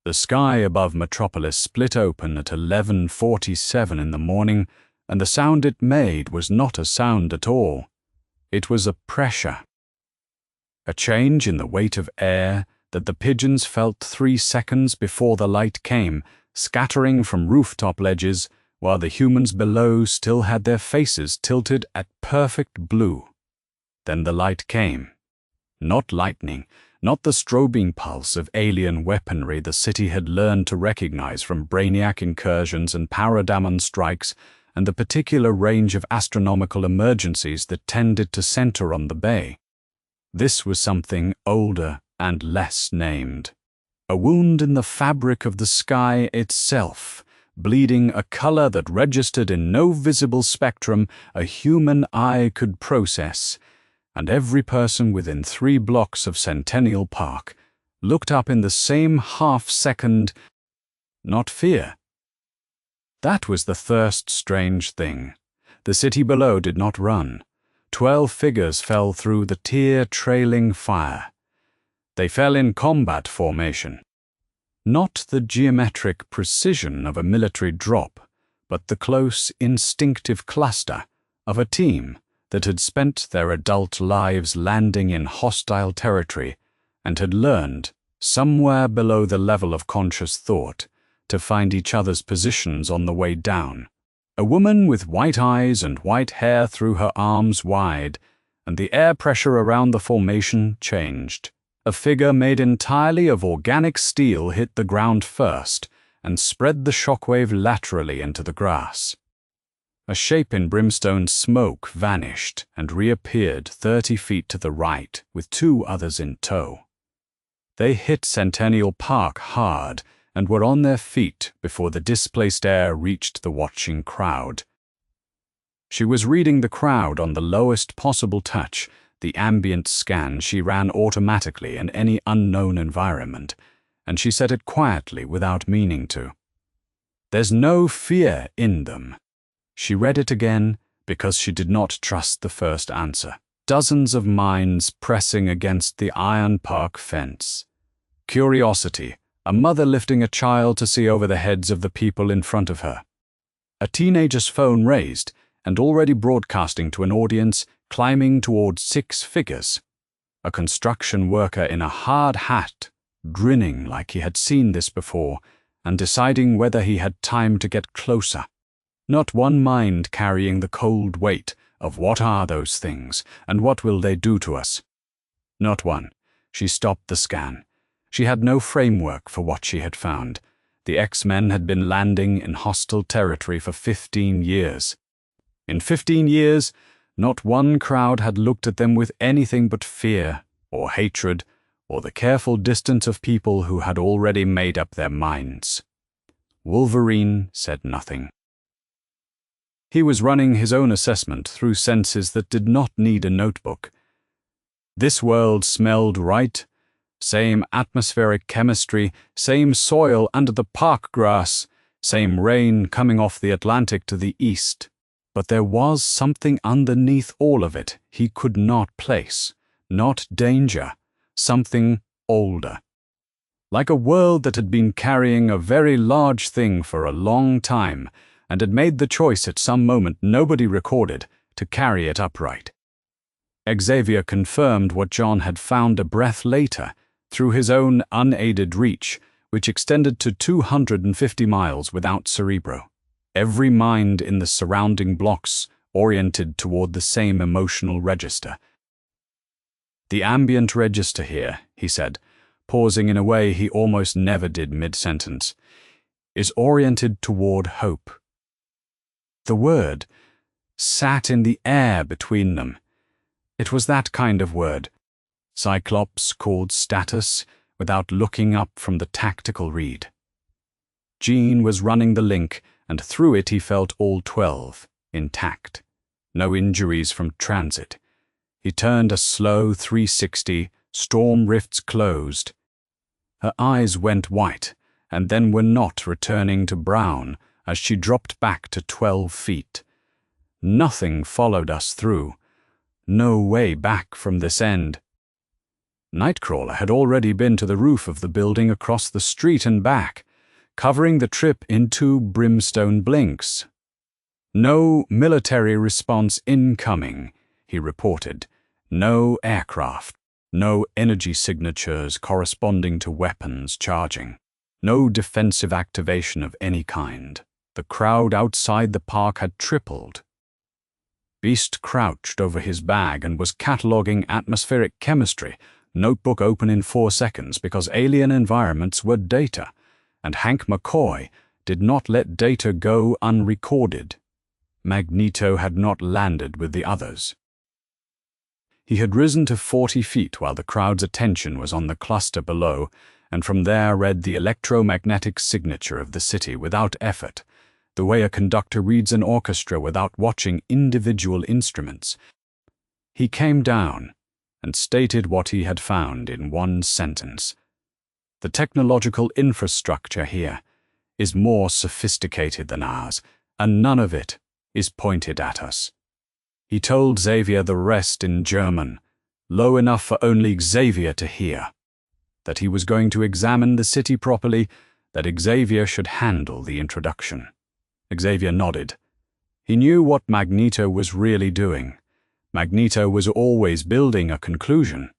The sky above Metropolis split open at 11:47 in the morning, and the sound it made was not a sound at all. It was a pressure. A change in the weight of air that the pigeons felt 3 seconds before the light came, scattering from rooftop ledges, while the humans below still had their faces tilted at perfect blue. Then the light came. Not lightning, not the strobing pulse of alien weaponry the city had learned to recognize from Brainiac incursions and parademon strikes and the particular range of astronomical emergencies that tended to center on the bay. This was something older and less named. A wound in the fabric of the sky itself, bleeding a color that registered in no visible spectrum a human eye could process, and every person within 3 blocks of Centennial Park looked up in the same half-second, not fear. That was the first strange thing. The city below did not run. 12 figures fell through the tear-trailing fire. They fell in combat formation. Not the geometric precision of a military drop, but the close, instinctive cluster of a team that had spent their adult lives landing in hostile territory and had learned, somewhere below the level of conscious thought, to find each other's positions on the way down. A woman with white eyes and white hair threw her arms wide, and the air pressure around the formation changed. A figure made entirely of organic steel hit the ground first and spread the shockwave laterally into the grass. A shape in brimstone smoke vanished and reappeared 30 feet to the right with 2 others in tow. They hit Centennial Park hard and were on their feet before the displaced air reached the watching crowd. She was reading the crowd on the lowest possible touch, the ambient scan she ran automatically in any unknown environment, and she said it quietly without meaning to. "There's no fear in them." She read it again because she did not trust the first answer. Dozens of minds pressing against the Iron Park fence. Curiosity, a mother lifting a child to see over the heads of the people in front of her. A teenager's phone raised and already broadcasting to an audience climbing toward 6 figures. A construction worker in a hard hat, grinning like he had seen this before and deciding whether he had time to get closer. Not one mind carrying the cold weight of what are those things and what will they do to us. Not one. She stopped the scan. She had no framework for what she had found. The X-Men had been landing in hostile territory for 15 years. In 15 years, not one crowd had looked at them with anything but fear or hatred or the careful distance of people who had already made up their minds. Wolverine said nothing. He was running his own assessment through senses that did not need a notebook. This world smelled right. Same atmospheric chemistry, same soil under the park grass, same rain coming off the Atlantic to the east. But there was something underneath all of it he could not place. Not danger. Something older. Like a world that had been carrying a very large thing for a long time, and had made the choice at some moment nobody recorded to carry it upright. Xavier confirmed what John had found a breath later through his own unaided reach, which extended to 250 miles without Cerebro. Every mind in the surrounding blocks oriented toward the same emotional register. "The ambient register here," he said, pausing in a way he almost never did mid-sentence, "is oriented toward hope." The word sat in the air between them. It was that kind of word. Cyclops called status without looking up from the tactical read. Jean was running the link, and through it he felt all 12, intact. No injuries from transit. He turned a slow 360, storm rifts closed. Her eyes went white, and then were not returning to brown, as she dropped back to 12 feet. Nothing followed us through. No way back from this end. Nightcrawler had already been to the roof of the building across the street and back, covering the trip in 2 brimstone blinks. "No military response incoming," he reported. "No aircraft. No energy signatures corresponding to weapons charging. No defensive activation of any kind. The crowd outside the park had tripled." Beast crouched over his bag and was cataloguing atmospheric chemistry, notebook open in 4 seconds, because alien environments were data, and Hank McCoy did not let data go unrecorded. Magneto had not landed with the others. He had risen to 40 feet while the crowd's attention was on the cluster below, and from there read the electromagnetic signature of the city without effort, the way a conductor reads an orchestra without watching individual instruments. He came down and stated what he had found in 1 sentence. "The technological infrastructure here is more sophisticated than ours, and none of it is pointed at us." He told Xavier the rest in German, low enough for only Xavier to hear. That he was going to examine the city properly, that Xavier should handle the introduction. Xavier nodded. He knew what Magneto was really doing. Magneto was always building a conclusion.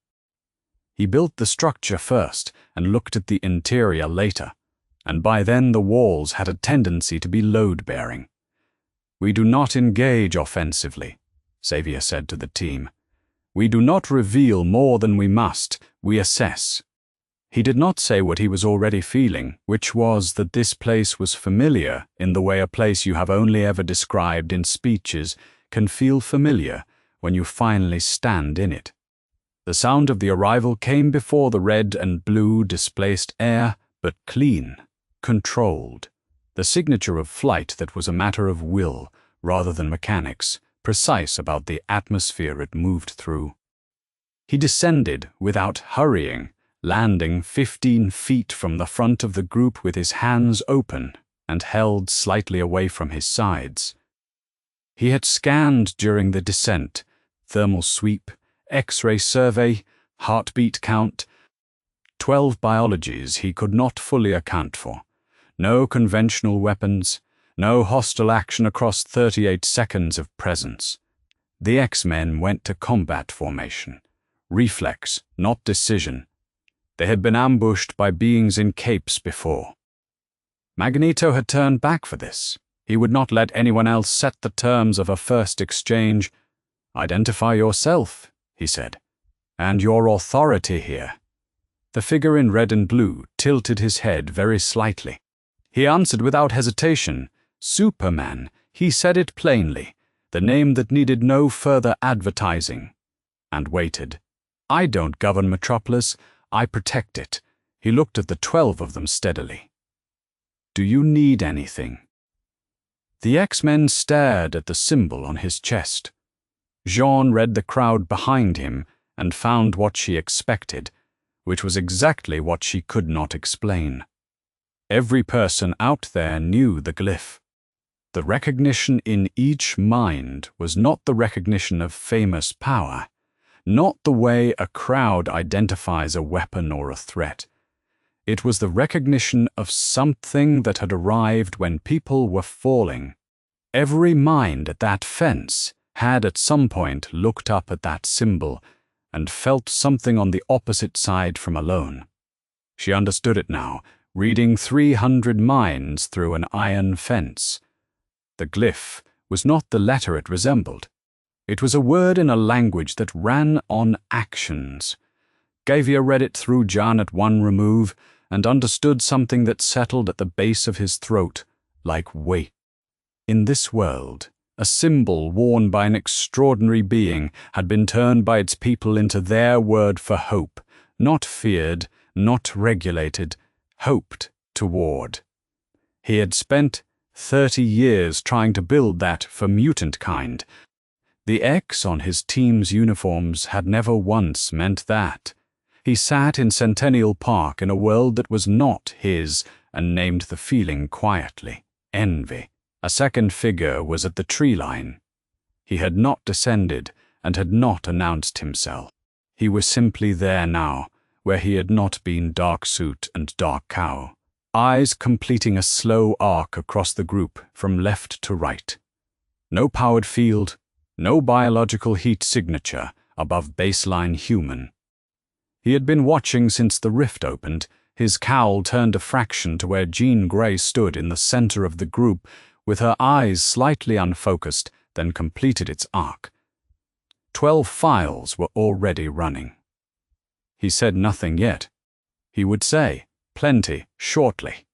He built the structure first and looked at the interior later, and by then the walls had a tendency to be load-bearing. "We do not engage offensively," Xavier said to the team. "We do not reveal more than we must, we assess." He did not say what he was already feeling, which was that this place was familiar in the way a place you have only ever described in speeches can feel familiar when you finally stand in it. The sound of the arrival came before the red and blue displaced air, but clean, controlled. The signature of flight that was a matter of will rather than mechanics, precise about the atmosphere it moved through. He descended without hurrying, landing 15 feet from the front of the group with his hands open and held slightly away from his sides. He had scanned during the descent, thermal sweep, X-ray survey, heartbeat count, 12 biologies he could not fully account for. No conventional weapons, no hostile action across 38 seconds of presence. The X-Men went to combat formation. Reflex, not decision. They had been ambushed by beings in capes before. Magneto had turned back for this. He would not let anyone else set the terms of a first exchange. "Identify yourself," he said, "and your authority here." The figure in red and blue tilted his head very slightly. He answered without hesitation, "Superman." He said it plainly, the name that needed no further advertising, and waited. "I don't govern Metropolis, I protect it." He looked at the 12 of them steadily. "Do you need anything?" The X-Men stared at the symbol on his chest. Jean read the crowd behind him and found what she expected, which was exactly what she could not explain. Every person out there knew the glyph. The recognition in each mind was not the recognition of famous power, not the way a crowd identifies a weapon or a threat. It was the recognition of something that had arrived when people were falling. Every mind at that fence had at some point looked up at that symbol and felt something on the opposite side from alone. She understood it now, reading 300 minds through an iron fence. The glyph was not the letter it resembled. It was a word in a language that ran on actions. Xavier read it through Jan at one remove and understood something that settled at the base of his throat, like weight. In this world, a symbol worn by an extraordinary being had been turned by its people into their word for hope, not feared, not regulated, hoped toward. He had spent 30 years trying to build that for mutant kind. The X on his team's uniforms had never once meant that. He sat in Centennial Park in a world that was not his and named the feeling quietly, envy. A second figure was at the tree line. He had not descended and had not announced himself. He was simply there now, where he had not been dark suit and dark cow, eyes completing a slow arc across the group from left to right. No powered field, no biological heat signature above baseline human. He had been watching since the rift opened, his cowl turned a fraction to where Jean Grey stood in the center of the group, with her eyes slightly unfocused, then completed its arc. 12 files were already running. He said nothing yet. He would say plenty shortly.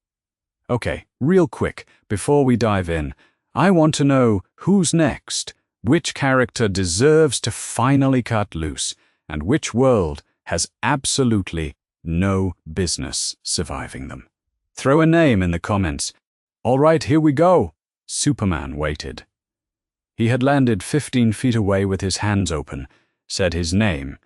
Okay, real quick, before we dive in, I want to know who's next, which character deserves to finally cut loose, and which world has absolutely no business surviving them. Throw a name in the comments. All right, here we go. Superman waited. He had landed 15 feet away with his hands open, said his name,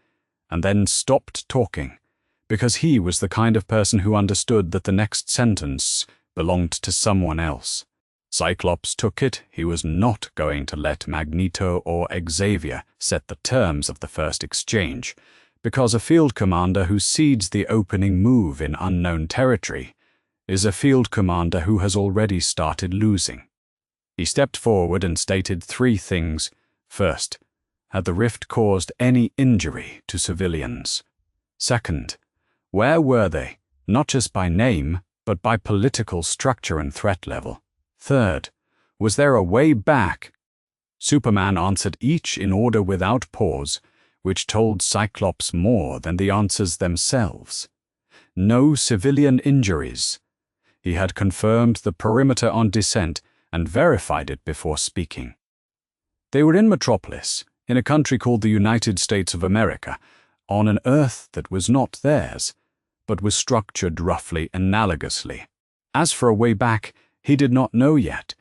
and then stopped talking, because he was the kind of person who understood that the next sentence belonged to someone else. Cyclops took it he was not going to let Magneto or Xavier set the terms of the first exchange, because a field commander who cedes the opening move in unknown territory is a field commander who has already started losing. He stepped forward and stated 3 things. First, had the rift caused any injury to civilians? Second, where were they, not just by name, but by political structure and threat level? Third, was there a way back? Superman answered each in order without pause, which told Cyclops more than the answers themselves. No civilian injuries. He had confirmed the perimeter on descent and verified it before speaking. They were in Metropolis, in a country called the United States of America, on an Earth that was not theirs, but was structured roughly analogously. As for a way back, he did not know yet,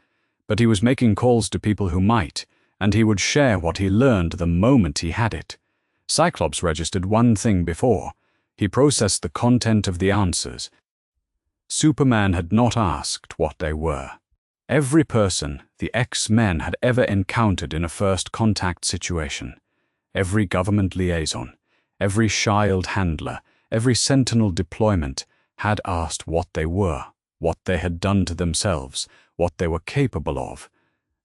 but he was making calls to people who might, and he would share what he learned the moment he had it. Cyclops registered one thing before. He processed the content of the answers. Superman had not asked what they were. Every person the X-Men had ever encountered in a first contact situation, every government liaison, every Shield handler, every Sentinel deployment had asked what they were, what they had done to themselves, what they were capable of,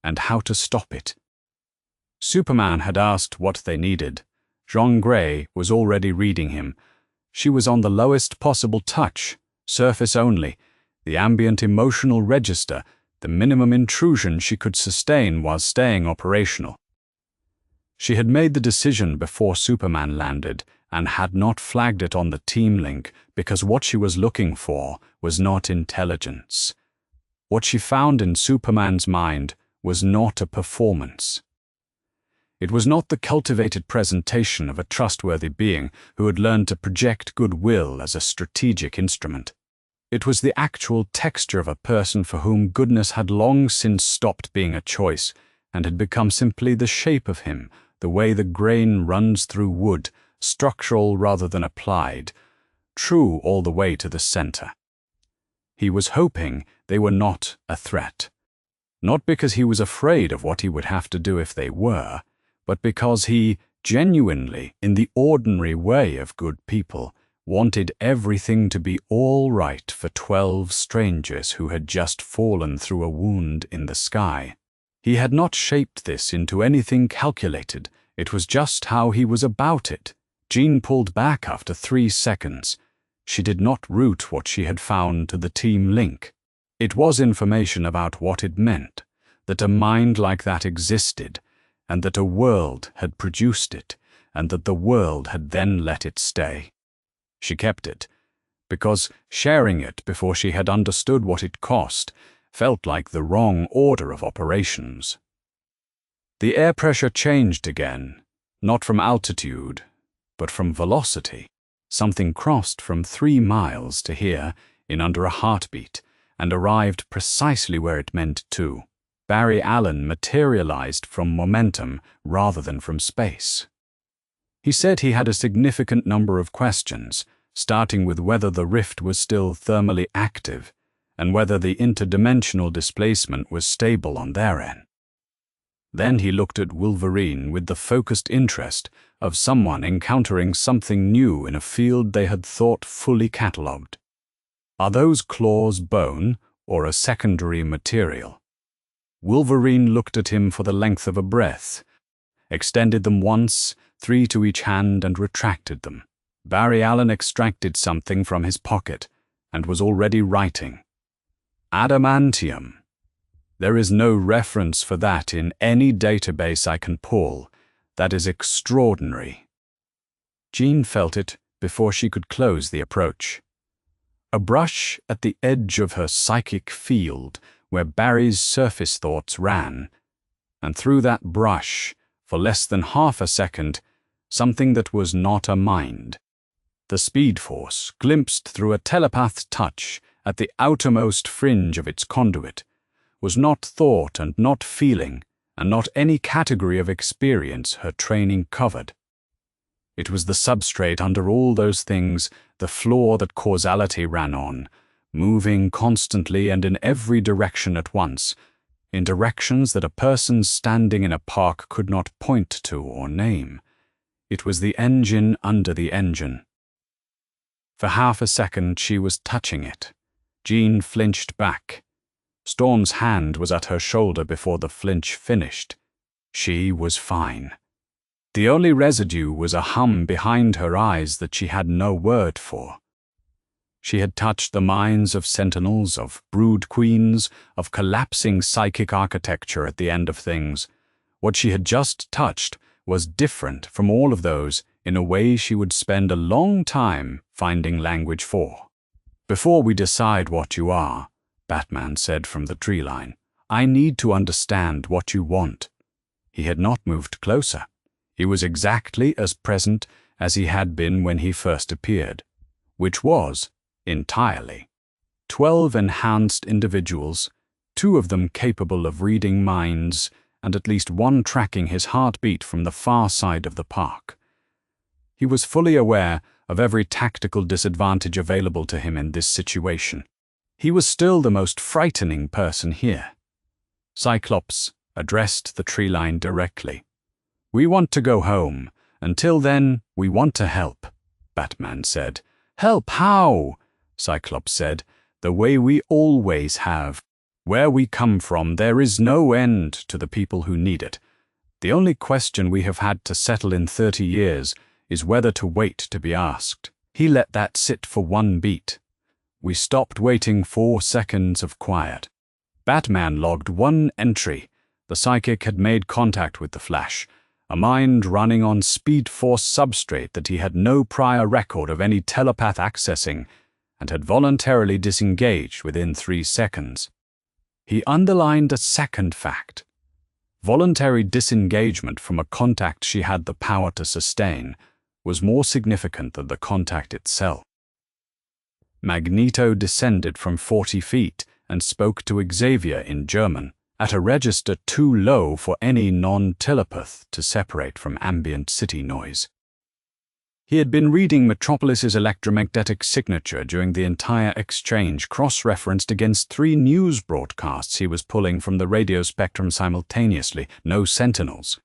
and how to stop it. Superman had asked what they needed. Jean Grey was already reading him. She was on the lowest possible touch, surface only, the ambient emotional register, the minimum intrusion she could sustain while staying operational. She had made the decision before Superman landed and had not flagged it on the team link because what she was looking for was not intelligence. What she found in Superman's mind was not a performance. It was not the cultivated presentation of a trustworthy being who had learned to project goodwill as a strategic instrument. It was the actual texture of a person for whom goodness had long since stopped being a choice and had become simply the shape of him, the way the grain runs through wood, structural rather than applied, true all the way to the center. He was hoping they were not a threat. Not because he was afraid of what he would have to do if they were, but because he, genuinely, in the ordinary way of good people, wanted everything to be all right for 12 strangers who had just fallen through a wound in the sky. He had not shaped this into anything calculated. It was just how he was about it. Jean pulled back after 3 seconds. She did not route what she had found to the team link. It was information about what it meant, that a mind like that existed, and that a world had produced it, and that the world had then let it stay. She kept it, because sharing it before she had understood what it cost felt like the wrong order of operations. The air pressure changed again, not from altitude, but from velocity. Something crossed from 3 miles to here in under a heartbeat and arrived precisely where it meant to. Barry Allen materialized from momentum rather than from space. He said he had a significant number of questions, starting with whether the rift was still thermally active and whether the interdimensional displacement was stable on their end. Then he looked at Wolverine with the focused interest of someone encountering something new in a field they had thought fully catalogued. Are those claws bone or a secondary material? Wolverine looked at him for the length of a breath, extended them once, 3 to each hand, and retracted them. Barry Allen extracted something from his pocket and was already writing. Adamantium. There is no reference for that in any database I can pull. That is extraordinary. Jean felt it before she could close the approach. A brush at the edge of her psychic field where Barry's surface thoughts ran, and through that brush, for less than half a second, something that was not a mind. The Speed Force glimpsed through a telepath's touch at the outermost fringe of its conduit, was not thought and not feeling, and not any category of experience her training covered. It was the substrate under all those things, the floor that causality ran on, moving constantly and in every direction at once, in directions that a person standing in a park could not point to or name. It was the engine under the engine. For half a second she was touching it. Jean flinched back. Storm's hand was at her shoulder before the flinch finished. She was fine. The only residue was a hum behind her eyes that she had no word for. She had touched the minds of sentinels, of brood queens, of collapsing psychic architecture at the end of things. What she had just touched was different from all of those in a way she would spend a long time finding language for. Before we decide what you are, Batman said from the tree line, I need to understand what you want. He had not moved closer. He was exactly as present as he had been when he first appeared, which was, entirely, 12 enhanced individuals, 2 of them capable of reading minds, and at least 1 tracking his heartbeat from the far side of the park. He was fully aware of every tactical disadvantage available to him in this situation. He was still the most frightening person here. Cyclops addressed the tree line directly. We want to go home. Until then, we want to help, Batman said. Help how? Cyclops said. The way we always have. Where we come from, there is no end to the people who need it. The only question we have had to settle in 30 years is whether to wait to be asked. He let that sit for 1 beat. We stopped waiting 4 seconds of quiet. Batman logged 1 entry. The psychic had made contact with the Flash, a mind running on Speed Force substrate that he had no prior record of any telepath accessing, and had voluntarily disengaged within 3 seconds. He underlined a second fact. Voluntary disengagement from a contact she had the power to sustain was more significant than the contact itself. Magneto descended from 40 feet and spoke to Xavier in German, at a register too low for any non-telepath to separate from ambient city noise. He had been reading Metropolis's electromagnetic signature during the entire exchange, cross-referenced against 3 news broadcasts he was pulling from the radio spectrum simultaneously. No sentinels.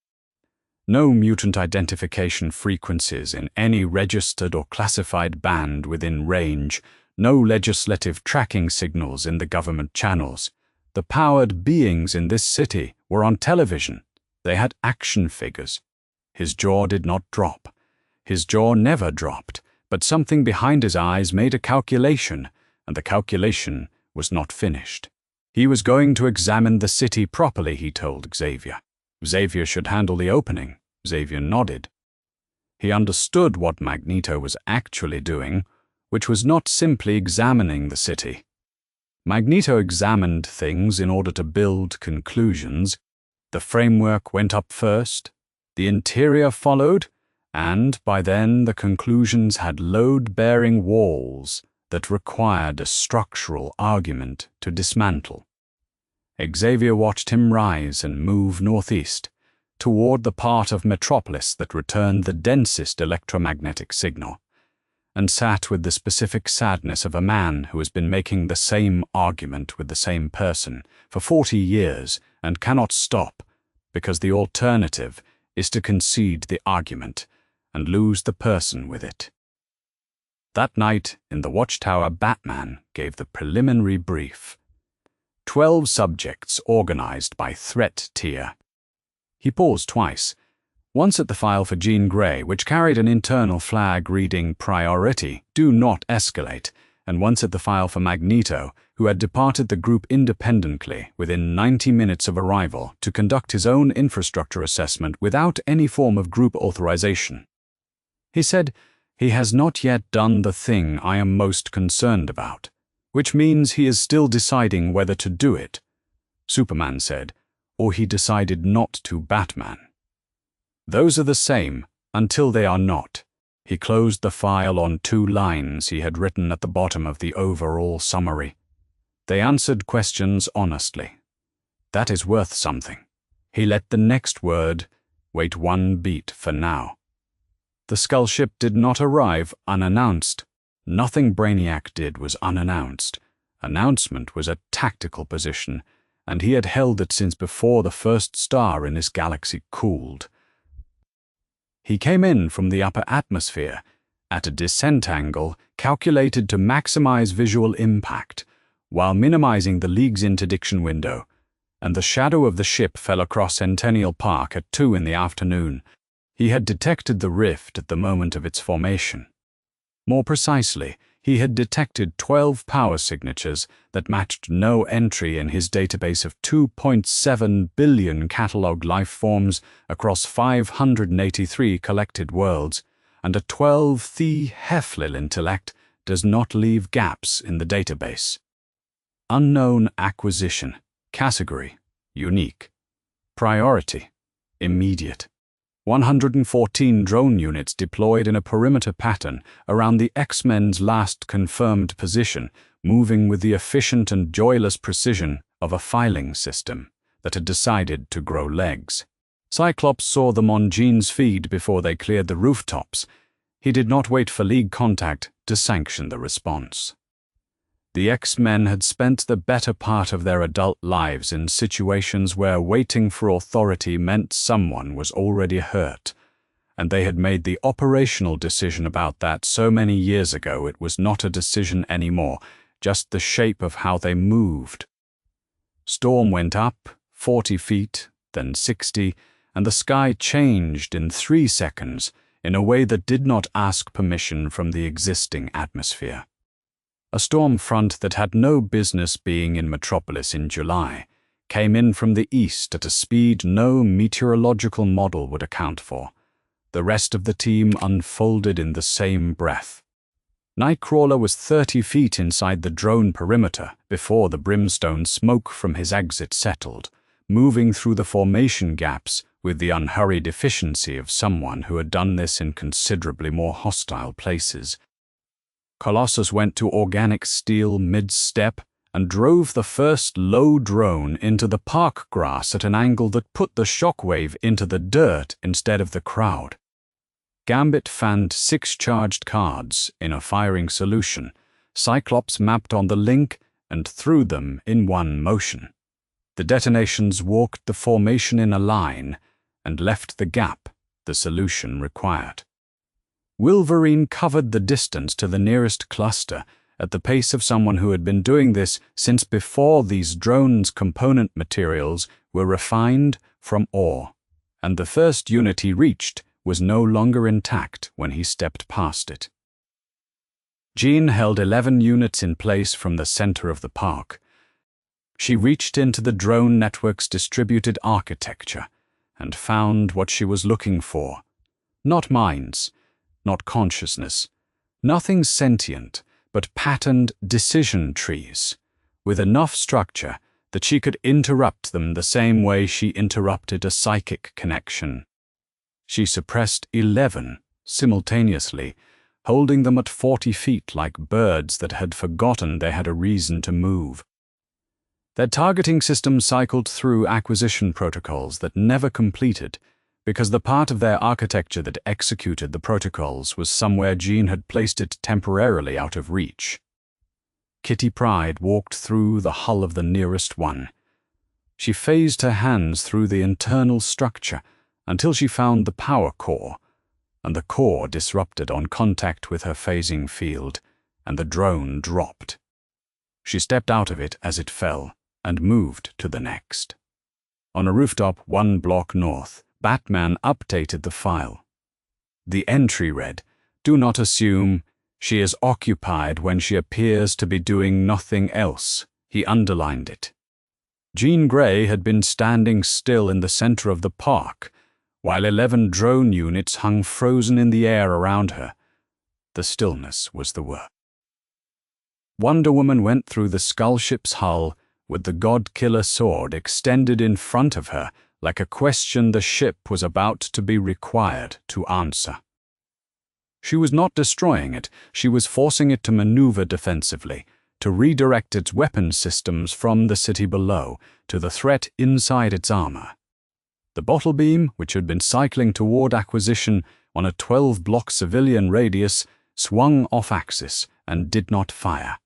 No mutant identification frequencies in any registered or classified band within range. No legislative tracking signals in the government channels. The powered beings in this city were on television. They had action figures. His jaw did not drop. His jaw never dropped, but something behind his eyes made a calculation, and the calculation was not finished. He was going to examine the city properly, he told Xavier. Xavier should handle the opening. Xavier nodded. He understood what Magneto was actually doing, which was not simply examining the city. Magneto examined things in order to build conclusions. The framework went up first, the interior followed, and by then the conclusions had load-bearing walls that required a structural argument to dismantle. Xavier watched him rise and move northeast, toward the part of Metropolis that returned the densest electromagnetic signal, and sat with the specific sadness of a man who has been making the same argument with the same person for 40 years and cannot stop, because the alternative is to concede the argument and lose the person with it. That night, in the watchtower, Batman gave the preliminary brief. 12 subjects organized by threat tier. He paused twice, once at the file for Jean Grey, which carried an internal flag reading Priority, Do Not Escalate, and once at the file for Magneto, who had departed the group independently within 90 minutes of arrival to conduct his own infrastructure assessment without any form of group authorization. He said, "He has not yet done the thing I am most concerned about, which means he is still deciding whether to do it." Superman said, "Or he decided not to, Batman." Those are the same until they are not. He closed the file on 2 lines he had written at the bottom of the overall summary. They answered questions honestly. That is worth something. He let the next word wait 1 beat for now. The skull ship did not arrive unannounced. Nothing Brainiac did was unannounced. Announcement was a tactical position, and he had held it since before the first star in his galaxy cooled. He came in from the upper atmosphere, at a descent angle calculated to maximize visual impact, while minimizing the League's interdiction window, and the shadow of the ship fell across Centennial Park at 2 in the afternoon. He had detected the rift at the moment of its formation. More precisely, he had detected 12 power signatures that matched no entry in his database of 2.7 billion cataloged life forms across 583 collected worlds, and a 12 the Heflil intellect does not leave gaps in the database. Unknown acquisition, category, unique. Priority, immediate. 114 drone units deployed in a perimeter pattern around the X-Men's last confirmed position, moving with the efficient and joyless precision of a filing system that had decided to grow legs. Cyclops saw them on Jean's feed before they cleared the rooftops. He did not wait for League contact to sanction the response. The X-Men had spent the better part of their adult lives in situations where waiting for authority meant someone was already hurt, and they had made the operational decision about that so many years ago it was not a decision anymore, just the shape of how they moved. Storm went up 40 feet, then 60, and the sky changed in 3 seconds in a way that did not ask permission from the existing atmosphere. A storm front that had no business being in Metropolis in July came in from the east at a speed no meteorological model would account for. The rest of the team unfolded in the same breath. Nightcrawler was 30 feet inside the drone perimeter before the brimstone smoke from his exit settled, moving through the formation gaps with the unhurried efficiency of someone who had done this in considerably more hostile places. Colossus went to organic steel mid-step and drove the first low drone into the park grass at an angle that put the shockwave into the dirt instead of the crowd. Gambit fanned 6 charged cards in a firing solution. Cyclops mapped on the link and threw them in one motion. The detonations walked the formation in a line and left the gap the solution required. Wolverine covered the distance to the nearest cluster at the pace of someone who had been doing this since before these drones' component materials were refined from ore, and the first unit he reached was no longer intact when he stepped past it. Jean held 11 units in place from the center of the park. She reached into the drone network's distributed architecture and found what she was looking for. Not minds, not consciousness, nothing sentient, but patterned decision trees, with enough structure that she could interrupt them the same way she interrupted a psychic connection. She suppressed 11 simultaneously, holding them at 40 feet like birds that had forgotten they had a reason to move. Their targeting system cycled through acquisition protocols that never completed, because the part of their architecture that executed the protocols was somewhere Jean had placed it temporarily out of reach. Kitty Pryde walked through the hull of the nearest one. She phased her hands through the internal structure until she found the power core, and the core disrupted on contact with her phasing field, and the drone dropped. She stepped out of it as it fell and moved to the next. On a rooftop 1 block north, Batman updated the file. The entry read, "Do not assume she is occupied when she appears to be doing nothing else." He underlined it. Jean Grey had been standing still in the center of the park, while 11 drone units hung frozen in the air around her. The stillness was the worst. Wonder Woman went through the skull ship's hull with the God-Killer sword extended in front of her like a question the ship was about to be required to answer. She was not destroying it, she was forcing it to maneuver defensively, to redirect its weapon systems from the city below to the threat inside its armor. The bottle beam, which had been cycling toward acquisition on a 12-block civilian radius, swung off-axis and did not fire.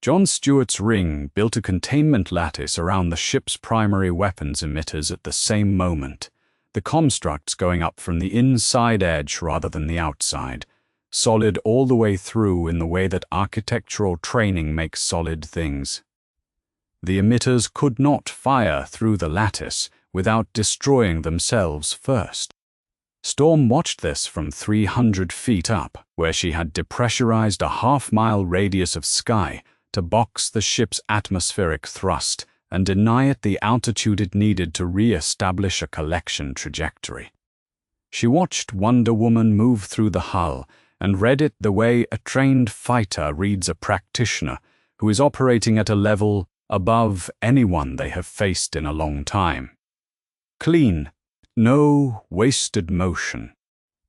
John Stewart's ring built a containment lattice around the ship's primary weapons emitters at the same moment, the constructs going up from the inside edge rather than the outside, solid all the way through in the way that architectural training makes solid things. The emitters could not fire through the lattice without destroying themselves first. Storm watched this from 300 feet up, where she had depressurized a half-mile radius of sky to box the ship's atmospheric thrust and deny it the altitude it needed to re-establish a collection trajectory. She watched Wonder Woman move through the hull and read it the way a trained fighter reads a practitioner who is operating at a level above anyone they have faced in a long time. Clean, no wasted motion.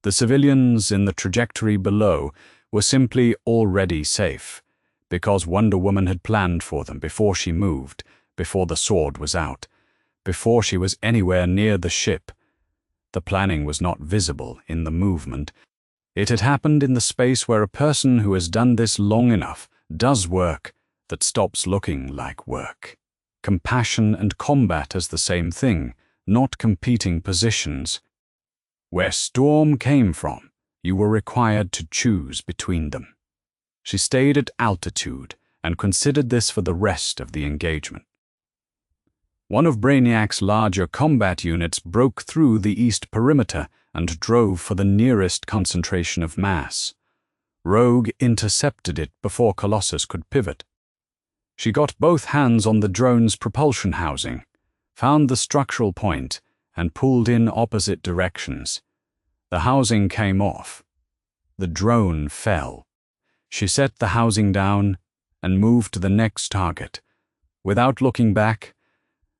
The civilians in the trajectory below were simply already safe, because Wonder Woman had planned for them before she moved, before the sword was out, before she was anywhere near the ship. The planning was not visible in the movement. It had happened in the space where a person who has done this long enough does work that stops looking like work. Compassion and combat as the same thing, not competing positions. Where Storm came from, you were required to choose between them. She stayed at altitude and considered this for the rest of the engagement. One of Brainiac's larger combat units broke through the east perimeter and drove for the nearest concentration of mass. Rogue intercepted it before Colossus could pivot. She got both hands on the drone's propulsion housing, found the structural point, and pulled in opposite directions. The housing came off. The drone fell. She set the housing down and moved to the next target, without looking back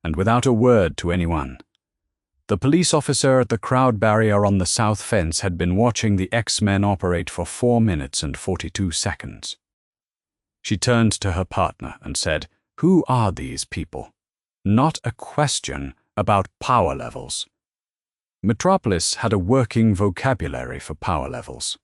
and without a word to anyone. The police officer at the crowd barrier on the south fence had been watching the X-Men operate for 4 minutes and 42 seconds. She turned to her partner and said, "Who are these people?" Not a question about power levels. Metropolis had a working vocabulary for power levels.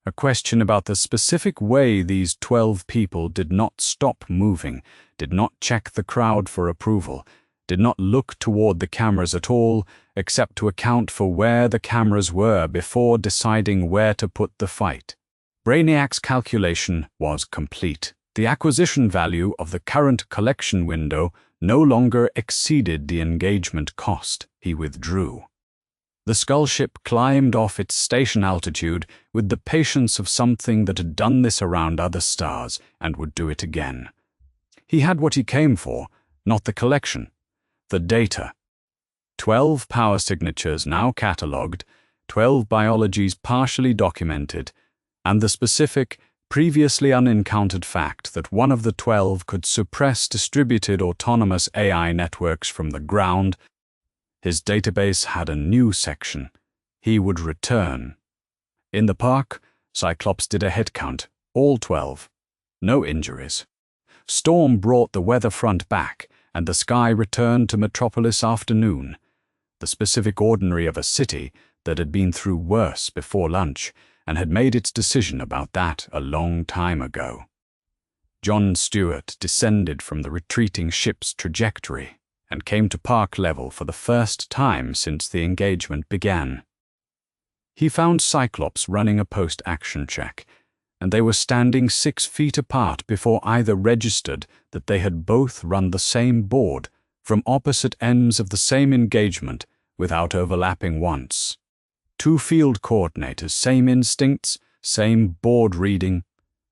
A question about the specific way these 12 people did not stop moving, did not check the crowd for approval, did not look toward the cameras at all, except to account for where the cameras were before deciding where to put the fight. Brainiac's calculation was complete. The acquisition value of the current collection window no longer exceeded the engagement cost. He withdrew. The skull ship climbed off its station altitude with the patience of something that had done this around other stars and would do it again. He had what he came for, not the collection, the data. 12 power signatures now catalogued, 12 biologies partially documented, and the specific, previously unencountered fact that one of the 12 could suppress distributed autonomous AI networks from the ground. His database had a new section. He would return. In the park, Cyclops did a head count, all 12. No injuries. Storm brought the weather front back, and the sky returned to Metropolis afternoon, the specific ordinary of a city that had been through worse before lunch and had made its decision about that a long time ago. John Stewart descended from the retreating ship's trajectory. and came to park level for the first time since the engagement began. He found Cyclops running a post-action check, and they were standing 6 feet apart before either registered that they had both run the same board from opposite ends of the same engagement without overlapping once. 2 field coordinators, same instincts, same board reading,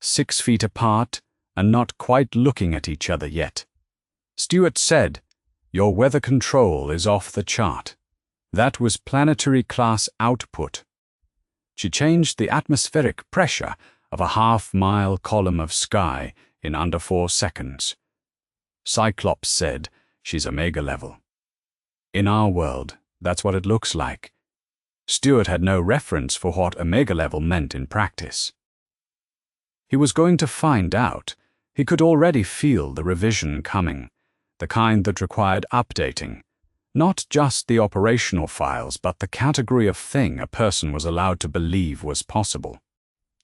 6 feet apart and not quite looking at each other yet. Stewart said, "Your weather control is off the chart." That was planetary class output. She changed the atmospheric pressure of a half-mile column of sky in under 4 seconds. Cyclops said, "She's Omega level." In our world, that's what it looks like. Stewart had no reference for what Omega level meant in practice. He was going to find out. He could already feel the revision coming, the kind that required updating. Not just the operational files, but the category of thing a person was allowed to believe was possible.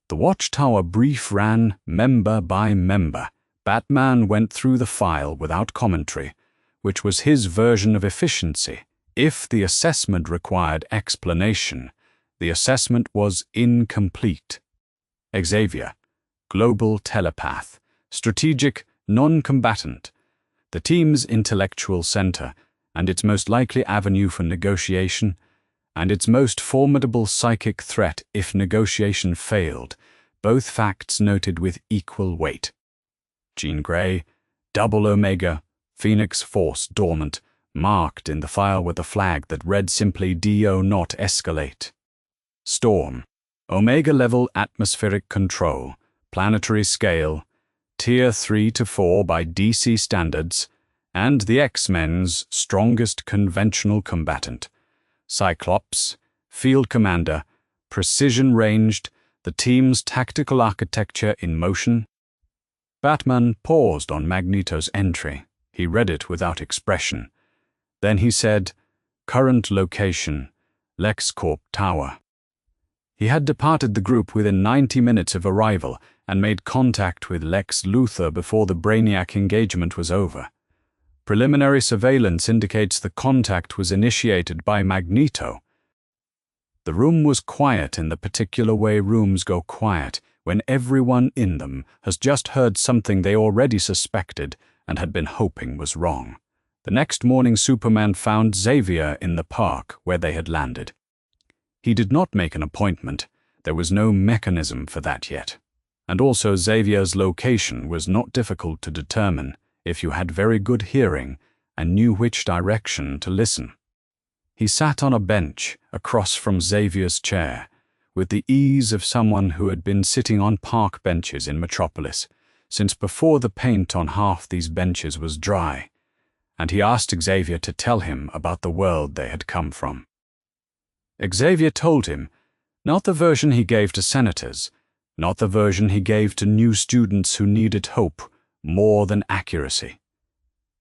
The Watchtower brief ran member by member. Batman went through the file without commentary, which was his version of efficiency. If the assessment required explanation, the assessment was incomplete. Xavier, global telepath, strategic non-combatant, the team's intellectual center, and its most likely avenue for negotiation, and its most formidable psychic threat if negotiation failed, both facts noted with equal weight. Jean Grey, double Omega, Phoenix Force dormant, marked in the file with a flag that read simply DO not escalate. Storm, Omega level atmospheric control, planetary scale, Tier 3 to 4 by DC standards, and the X-Men's strongest conventional combatant. Cyclops, field commander, precision ranged, the team's tactical architecture in motion. Batman paused on Magneto's entry. He read it without expression. Then he said, "Current location, LexCorp Tower." He had departed the group within 90 minutes of arrival and made contact with Lex Luthor before the Brainiac engagement was over. Preliminary surveillance indicates the contact was initiated by Magneto. The room was quiet in the particular way rooms go quiet when everyone in them has just heard something they already suspected and had been hoping was wrong. The next morning Superman found Xavier in the park where they had landed. He did not make an appointment. There was no mechanism for that yet. And also Xavier's location was not difficult to determine if you had very good hearing and knew which direction to listen. He sat on a bench across from Xavier's chair, with the ease of someone who had been sitting on park benches in Metropolis since before the paint on half these benches was dry, and he asked Xavier to tell him about the world they had come from. Xavier told him, not the version he gave to senators, not the version he gave to new students who needed hope more than accuracy.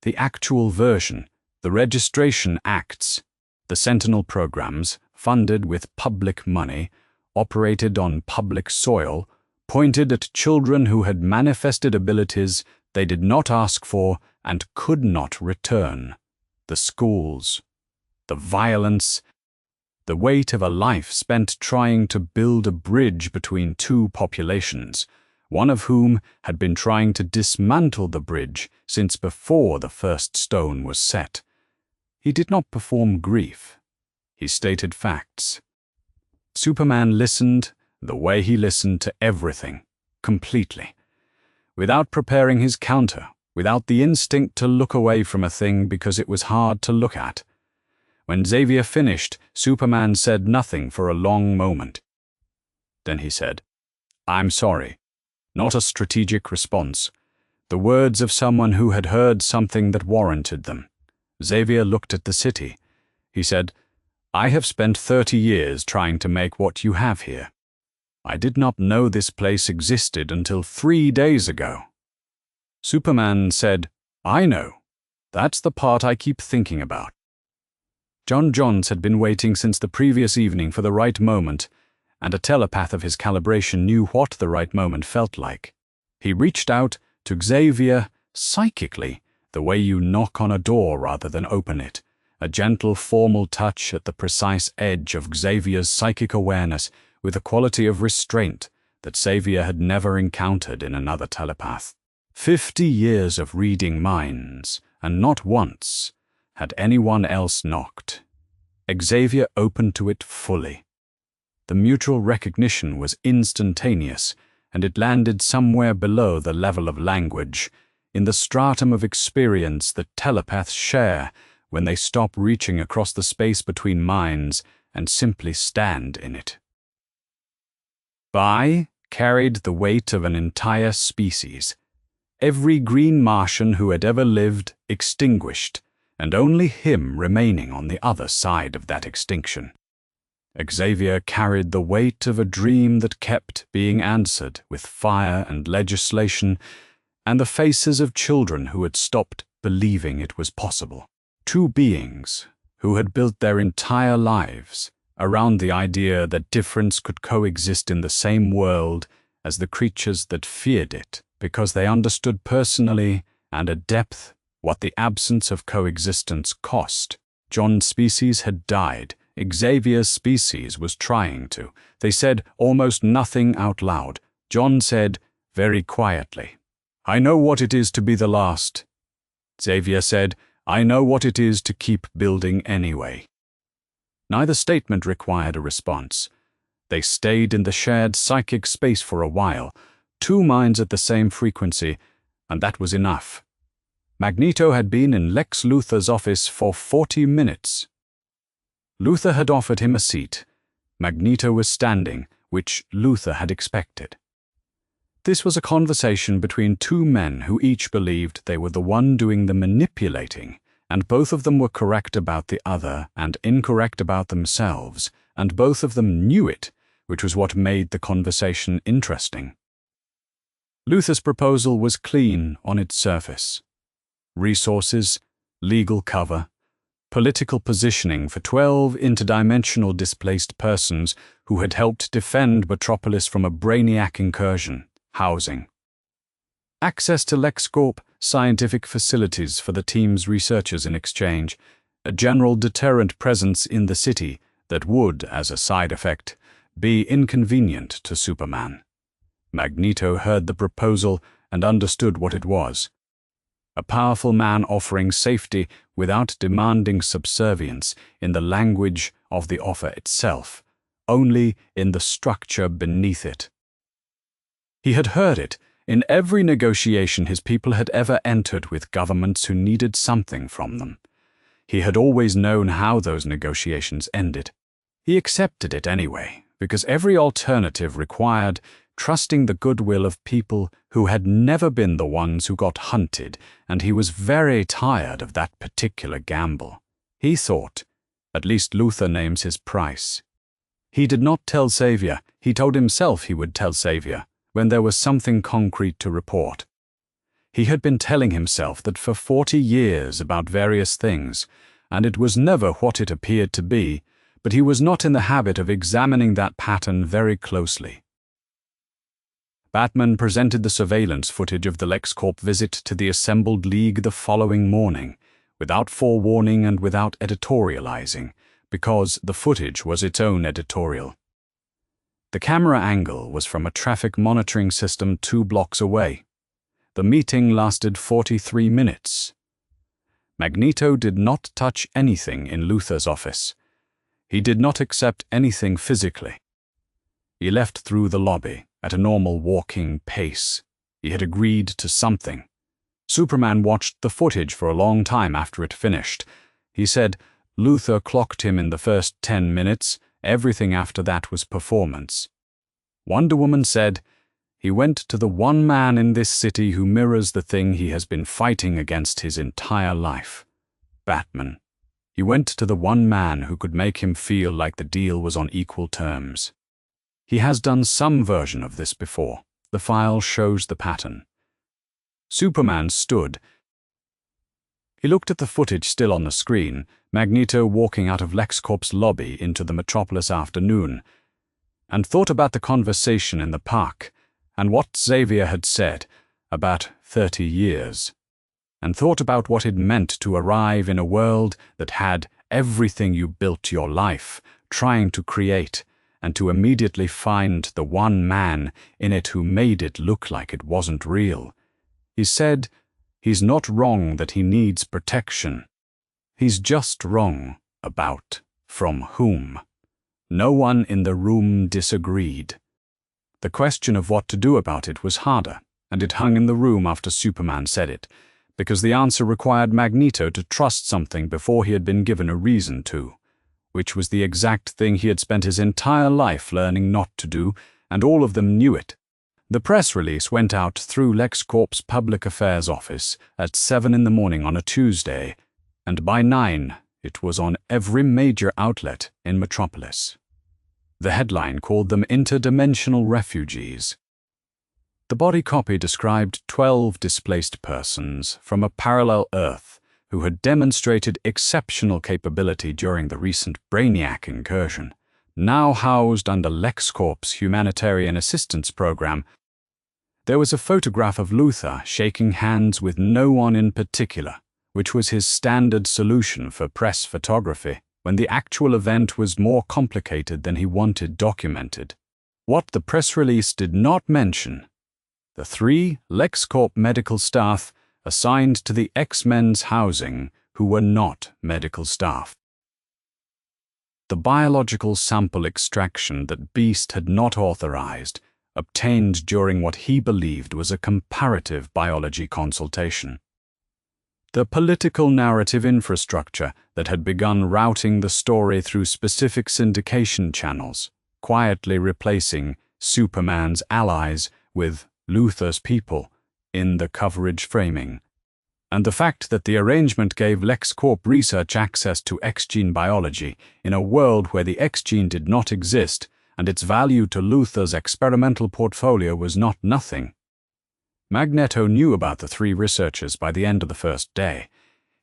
The actual version, the registration acts, the Sentinel programs, funded with public money, operated on public soil, pointed at children who had manifested abilities they did not ask for and could not return. The schools, the violence, the weight of a life spent trying to build a bridge between 2 populations, one of whom had been trying to dismantle the bridge since before the first stone was set. He did not perform grief. He stated facts. Superman listened the way he listened to everything, completely, without preparing his counter, without the instinct to look away from a thing because it was hard to look at. When Xavier finished, Superman said nothing for a long moment. Then he said, "I'm sorry." Not a strategic response. The words of someone who had heard something that warranted them. Xavier looked at the city. He said, "I have spent 30 years trying to make what you have here. I did not know this place existed until 3 days ago." Superman said, "I know. That's the part I keep thinking about." John Johns had been waiting since the previous evening for the right moment, and a telepath of his calibration knew what the right moment felt like. He reached out to Xavier psychically, the way you knock on a door rather than open it, a gentle, formal touch at the precise edge of Xavier's psychic awareness with a quality of restraint that Xavier had never encountered in another telepath. 50 years of reading minds, and not once had anyone else knocked. Xavier opened to it fully. The mutual recognition was instantaneous, and it landed somewhere below the level of language, in the stratum of experience that telepaths share when they stop reaching across the space between minds and simply stand in it. By carried the weight of an entire species. Every green Martian who had ever lived extinguished, and only him remaining on the other side of that extinction. Xavier carried the weight of a dream that kept being answered with fire and legislation, and the faces of children who had stopped believing it was possible. Two beings who had built their entire lives around the idea that difference could coexist in the same world as the creatures that feared it, because they understood personally and at depth what the absence of coexistence cost. John's species had died. Xavier's species was trying to. They said almost nothing out loud. John said very quietly, "I know what it is to be the last." Xavier said, "I know what it is to keep building anyway." Neither statement required a response. They stayed in the shared psychic space for a while, two minds at the same frequency, and that was enough. Magneto had been in Lex Luthor's office for 40 minutes. Luthor had offered him a seat. Magneto was standing, which Luthor had expected. This was a conversation between two men who each believed they were the one doing the manipulating, and both of them were correct about the other and incorrect about themselves, and both of them knew it, which was what made the conversation interesting. Luthor's proposal was clean on its surface. Resources, legal cover, political positioning for 12 interdimensional displaced persons who had helped defend Metropolis from a brainiac incursion, housing. Access to LexCorp scientific facilities for the team's researchers in exchange, a general deterrent presence in the city that would, as a side effect, be inconvenient to Superman. Magneto heard the proposal and understood what it was. A powerful man offering safety without demanding subservience in the language of the offer itself, only in the structure beneath it. He had heard it in every negotiation his people had ever entered with governments who needed something from them. He had always known how those negotiations ended. He accepted it anyway, because every alternative required trusting the goodwill of people who had never been the ones who got hunted, and he was very tired of that particular gamble. He thought, at least Luthor names his price. He did not tell Xavier. He told himself he would tell Xavier when there was something concrete to report. He had been telling himself that for 40 years about various things, and it was never what it appeared to be, but he was not in the habit of examining that pattern very closely. Batman presented the surveillance footage of the LexCorp visit to the assembled League the following morning, without forewarning and without editorializing, because the footage was its own editorial. The camera angle was from a traffic monitoring system 2 blocks away. The meeting lasted 43 minutes. Magneto did not touch anything in Luthor's office. He did not accept anything physically. He left through the lobby at a normal walking pace. He had agreed to something. Superman watched the footage for a long time after it finished. He said Luthor clocked him in the first 10 minutes. Everything after that was performance. Wonder Woman said, "He went to the one man in this city who mirrors the thing he has been fighting against his entire life. Batman. He went to the one man who could make him feel like the deal was on equal terms. He has done some version of this before. The file shows the pattern." Superman stood. He looked at the footage still on the screen, Magneto walking out of LexCorp's lobby into the Metropolis afternoon, and thought about the conversation in the park and what Xavier had said about 30 years. and thought about what it meant to arrive in a world that had everything you built your life trying to create, and to immediately find the one man in it who made it look like it wasn't real. He said, he's not wrong that he needs protection. He's just wrong about from whom. No one in the room disagreed. The question of what to do about it was harder, and it hung in the room after Superman said it, because the answer required Magneto to trust something before he had been given a reason to, which was the exact thing he had spent his entire life learning not to do, and all of them knew it. The press release went out through LexCorp's public affairs office at 7 in the morning on a Tuesday, and by 9 it was on every major outlet in Metropolis. The headline called them interdimensional refugees. The body copy described 12 displaced persons from a parallel Earth who had demonstrated exceptional capability during the recent Brainiac incursion, now housed under LexCorp's humanitarian assistance program. There was a photograph of Luthor shaking hands with no one in particular, which was his standard solution for press photography when the actual event was more complicated than he wanted documented. What the press release did not mention: the 3 LexCorp medical staff assigned to the X-Men's housing who were not medical staff. The biological sample extraction that Beast had not authorized, obtained during what he believed was a comparative biology consultation. The political narrative infrastructure that had begun routing the story through specific syndication channels, quietly replacing Superman's allies with Luthor's people in the coverage framing, and the fact that the arrangement gave LexCorp research access to X-gene biology in a world where the X-gene did not exist, and its value to Luthor's experimental portfolio was not nothing. Magneto knew about the 3 researchers by the end of the first day.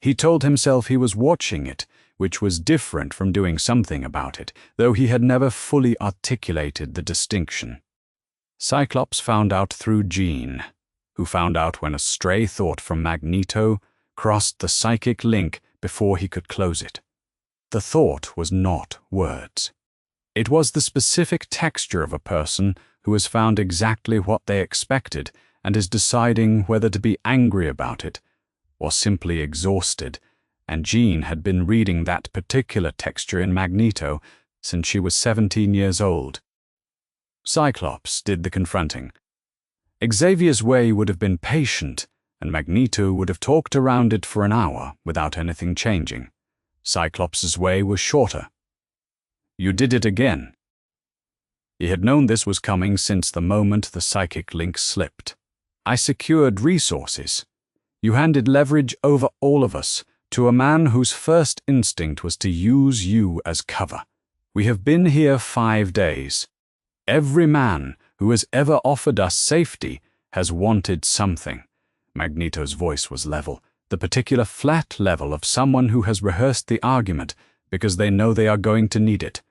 He told himself he was watching it, which was different from doing something about it, though he had never fully articulated the distinction. Cyclops found out through Jean, who found out when a stray thought from Magneto crossed the psychic link before he could close it. The thought was not words. It was the specific texture of a person who has found exactly what they expected and is deciding whether to be angry about it or simply exhausted, and Jean had been reading that particular texture in Magneto since she was 17 years old. Cyclops did the confronting. Xavier's way would have been patient, and Magneto would have talked around it for an hour without anything changing. Cyclops's way was shorter. You did it again. He had known this was coming since the moment the psychic link slipped. I secured resources. You handed leverage over all of us to a man whose first instinct was to use you as cover. We have been here 5 days. Every man who has ever offered us safety has wanted something. Magneto's voice was level, the particular flat level of someone who has rehearsed the argument because they know they are going to need it.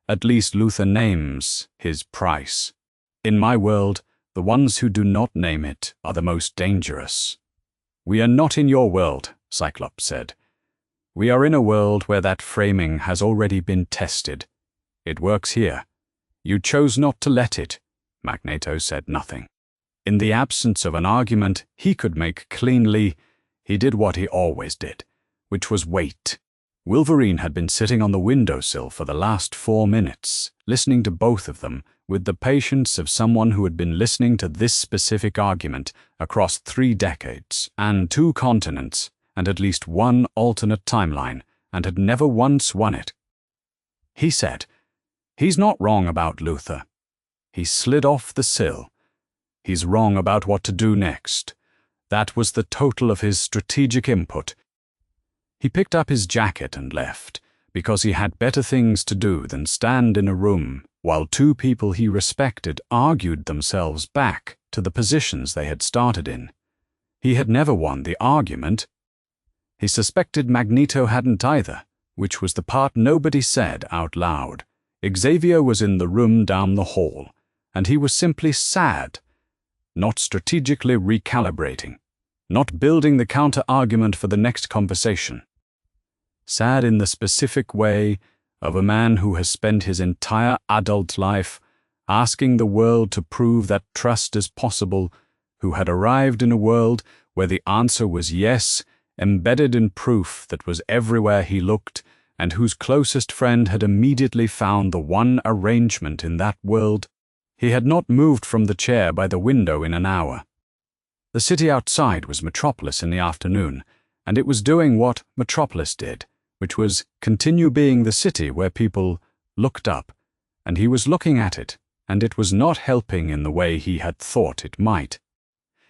At least Luthor names his price. In my world, the ones who do not name it are the most dangerous. We are not in your world, Cyclops said. We are in a world where that framing has already been tested. It works here. You chose not to let it. Magneto said nothing. In the absence of an argument he could make cleanly, he did what he always did, which was wait. Wolverine had been sitting on the windowsill for the last 4 minutes, listening to both of them, with the patience of someone who had been listening to this specific argument across 3 decades and 2 continents and at least 1 alternate timeline, and had never once won it. He said, "He's not wrong about Luthor. He slid off the sill. He's wrong about what to do next. That was the total of his strategic input." He picked up his jacket and left, because he had better things to do than stand in a room while 2 people he respected argued themselves back to the positions they had started in. He had never won the argument. He suspected Magneto hadn't either, which was the part nobody said out loud. Xavier was in the room down the hall, and he was simply sad, not strategically recalibrating, not building the counter-argument for the next conversation. Sad in the specific way of a man who has spent his entire adult life asking the world to prove that trust is possible, who had arrived in a world where the answer was yes, embedded in proof that was everywhere he looked, and whose closest friend had immediately found the one arrangement in that world. He had not moved from the chair by the window in an hour. The city outside was Metropolis in the afternoon, and it was doing what Metropolis did, which was continue being the city where people looked up, and he was looking at it, and it was not helping in the way he had thought it might.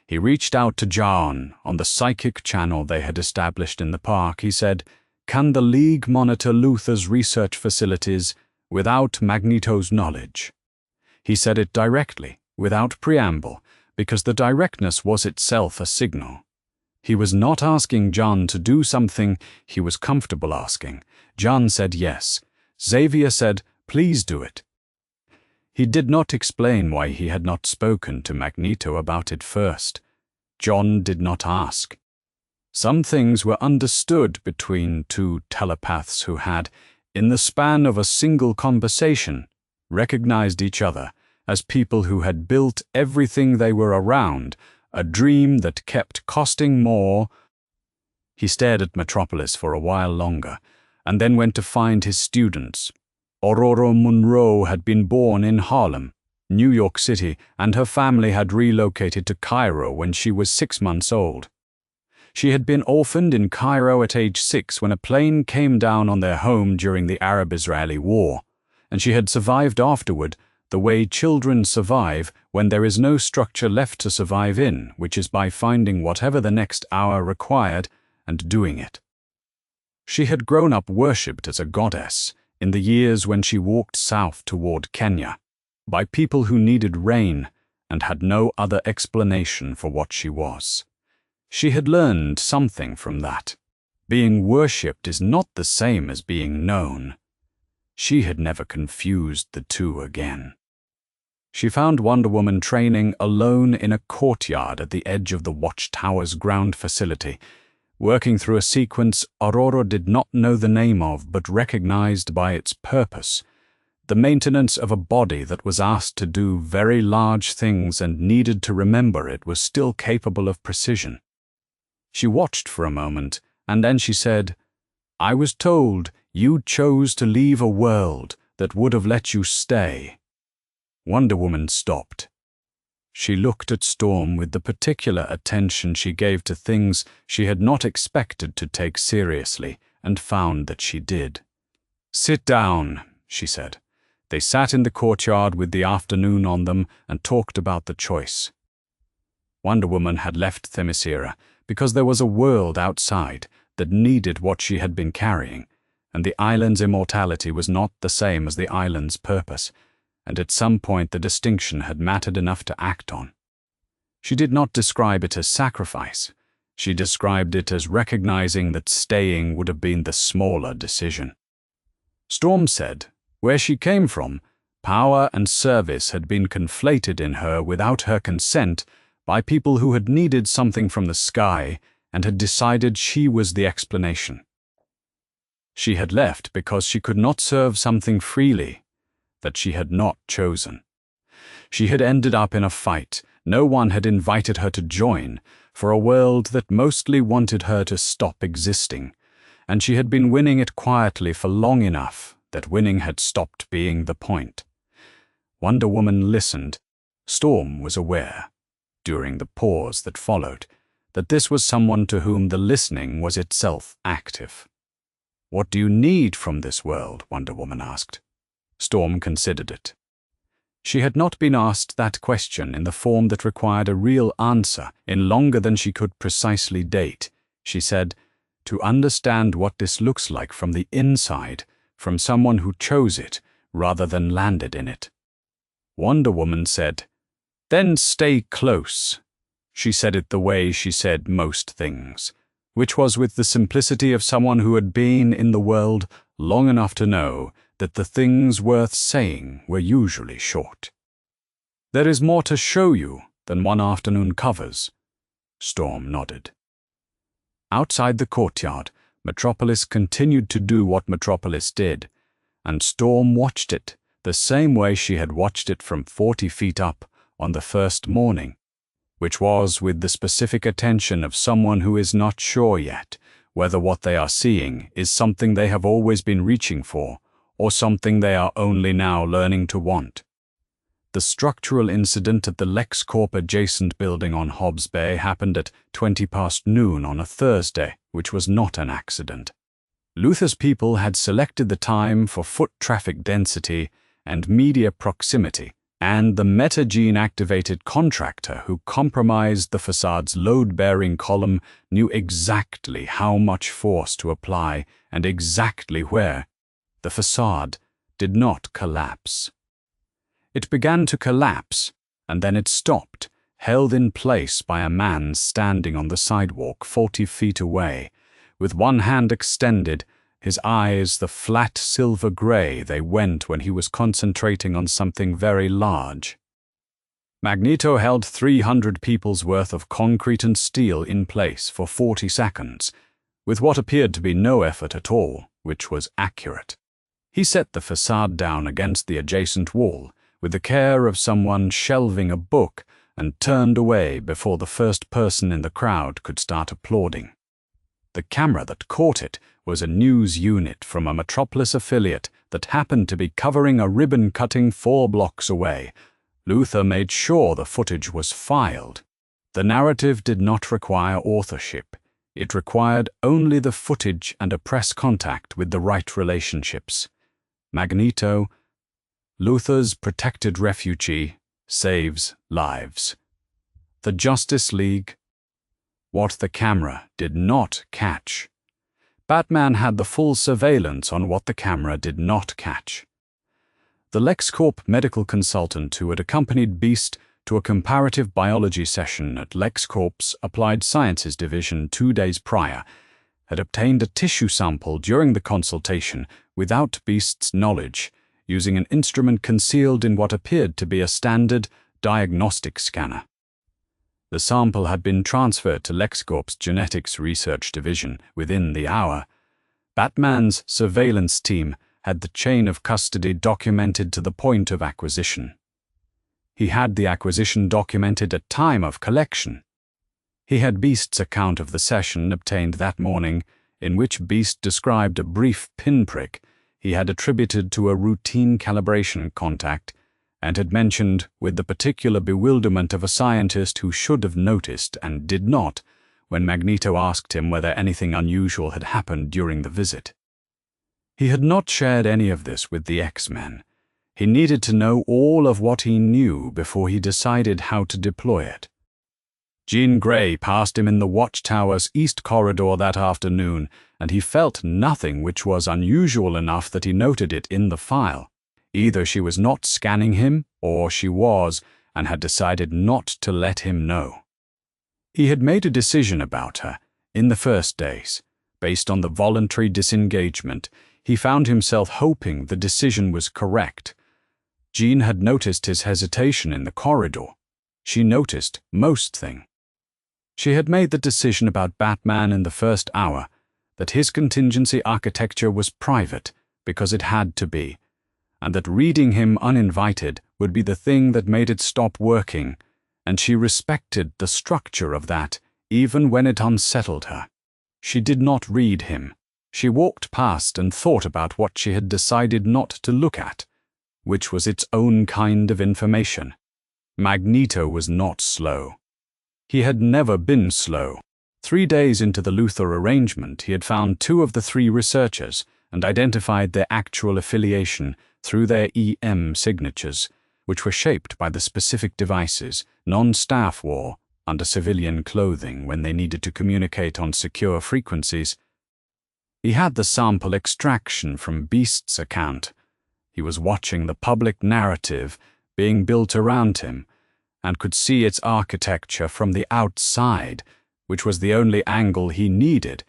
He reached out to John on the psychic channel they had established in the park. He said, "Can the League monitor Luther's research facilities without Magneto's knowledge?" He said it directly, without preamble, because the directness was itself a signal. He was not asking John to do something he was comfortable asking. John said yes. Xavier said, "Please do it." He did not explain why he had not spoken to Magneto about it first. John did not ask. Some things were understood between two telepaths who had, in the span of a single conversation, recognized each other as people who had built everything they were around, a dream that kept costing more. He stared at Metropolis for a while longer, and then went to find his students. Aurora Monroe had been born in Harlem, New York City, and her family had relocated to Cairo when she was 6 months old. She had been orphaned in Cairo at age 6 when a plane came down on their home during the Arab-Israeli War, and she had survived afterward the way children survive when there is no structure left to survive in, which is by finding whatever the next hour required and doing it. She had grown up worshipped as a goddess in the years when she walked south toward Kenya, by people who needed rain and had no other explanation for what she was. She had learned something from that. Being worshipped is not the same as being known. She had never confused the two again. She found Wonder Woman training alone in a courtyard at the edge of the Watchtower's ground facility, working through a sequence Aurora did not know the name of but recognized by its purpose, the maintenance of a body that was asked to do very large things and needed to remember it was still capable of precision. She watched for a moment, and then she said, "I was told you chose to leave a world that would have let you stay." Wonder Woman stopped. She looked at Storm with the particular attention she gave to things she had not expected to take seriously, and found that she did. "Sit down," she said. They sat in the courtyard with the afternoon on them and talked about the choice. Wonder Woman had left Themyscira because there was a world outside that needed what she had been carrying, and the island's immortality was not the same as the island's purpose, and at some point the distinction had mattered enough to act on. She did not describe it as sacrifice. She described it as recognizing that staying would have been the smaller decision. Storm said, where she came from, power and service had been conflated in her without her consent by people who had needed something from the sky and had decided she was the explanation. She had left because she could not serve something freely that she had not chosen. She had ended up in a fight no one had invited her to join, for a world that mostly wanted her to stop existing, and she had been winning it quietly for long enough that winning had stopped being the point. Wonder Woman listened. Storm was aware, during the pause that followed, that this was someone to whom the listening was itself active. "What do you need from this world?" Wonder Woman asked. Storm considered it. She had not been asked that question in the form that required a real answer in longer than she could precisely date. She said, "To understand what this looks like from the inside, from someone who chose it rather than landed in it." Wonder Woman said, "Then stay close." She said it the way she said most things, which was with the simplicity of someone who had been in the world long enough to know that the things worth saying were usually short. "There is more to show you than one afternoon covers." Storm nodded. Outside the courtyard, Metropolis continued to do what Metropolis did, and Storm watched it the same way she had watched it from 40 feet up on the first morning, which was with the specific attention of someone who is not sure yet whether what they are seeing is something they have always been reaching for or something they are only now learning to want. The structural incident at the LexCorp adjacent building on Hobbs Bay happened at 20 past noon on a Thursday, which was not an accident. Luther's people had selected the time for foot traffic density and media proximity, and the metagene-activated contractor who compromised the facade's load-bearing column knew exactly how much force to apply and exactly where. The facade did not collapse. It began to collapse, and then it stopped, held in place by a man standing on the sidewalk 40 feet away, with one hand extended, his eyes the flat silver gray they went when he was concentrating on something very large. Magneto held 300 people's worth of concrete and steel in place for 40 seconds, with what appeared to be no effort at all, which was accurate. He set the facade down against the adjacent wall, with the care of someone shelving a book, and turned away before the first person in the crowd could start applauding. The camera that caught it was a news unit from a Metropolis affiliate that happened to be covering a ribbon cutting 4 blocks away. Luther made sure the footage was filed. The narrative did not require authorship. It required only the footage and a press contact with the right relationships. Magneto, Luther's protected refugee, saves lives. The Justice League, what the camera did not catch. Batman had the full surveillance on what the camera did not catch. The LexCorp medical consultant who had accompanied Beast to a comparative biology session at LexCorp's Applied Sciences Division 2 days prior had obtained a tissue sample during the consultation without Beast's knowledge, using an instrument concealed in what appeared to be a standard diagnostic scanner. The sample had been transferred to LexCorp's Genetics Research Division within the hour. Batman's surveillance team had the chain of custody documented to the point of acquisition. He had the acquisition documented at time of collection. He had Beast's account of the session obtained that morning, in which Beast described a brief pinprick he had attributed to a routine calibration contact, and had mentioned with the particular bewilderment of a scientist who should have noticed and did not when Magneto asked him whether anything unusual had happened during the visit. He had not shared any of this with the X-Men. He needed to know all of what he knew before he decided how to deploy it. Jean Grey passed him in the Watchtower's east corridor that afternoon, and he felt nothing which was unusual enough that he noted it in the file. Either she was not scanning him, or she was, and had decided not to let him know. He had made a decision about her, in the first days. Based on the voluntary disengagement, he found himself hoping the decision was correct. Jean had noticed his hesitation in the corridor. She noticed most things. She had made the decision about Batman in the first hour, that his contingency architecture was private, because it had to be, and that reading him uninvited would be the thing that made it stop working, and she respected the structure of that, even when it unsettled her. She did not read him. She walked past and thought about what she had decided not to look at, which was its own kind of information. Magneto was not slow. He had never been slow. 3 days into the Luther arrangement, he had found 2 of the 3 researchers and identified their actual affiliation through their EM signatures, which were shaped by the specific devices non-staff wore under civilian clothing when they needed to communicate on secure frequencies. He had the sample extraction from Beast's account. He was watching the public narrative being built around him, and could see its architecture from the outside, which was the only angle he needed.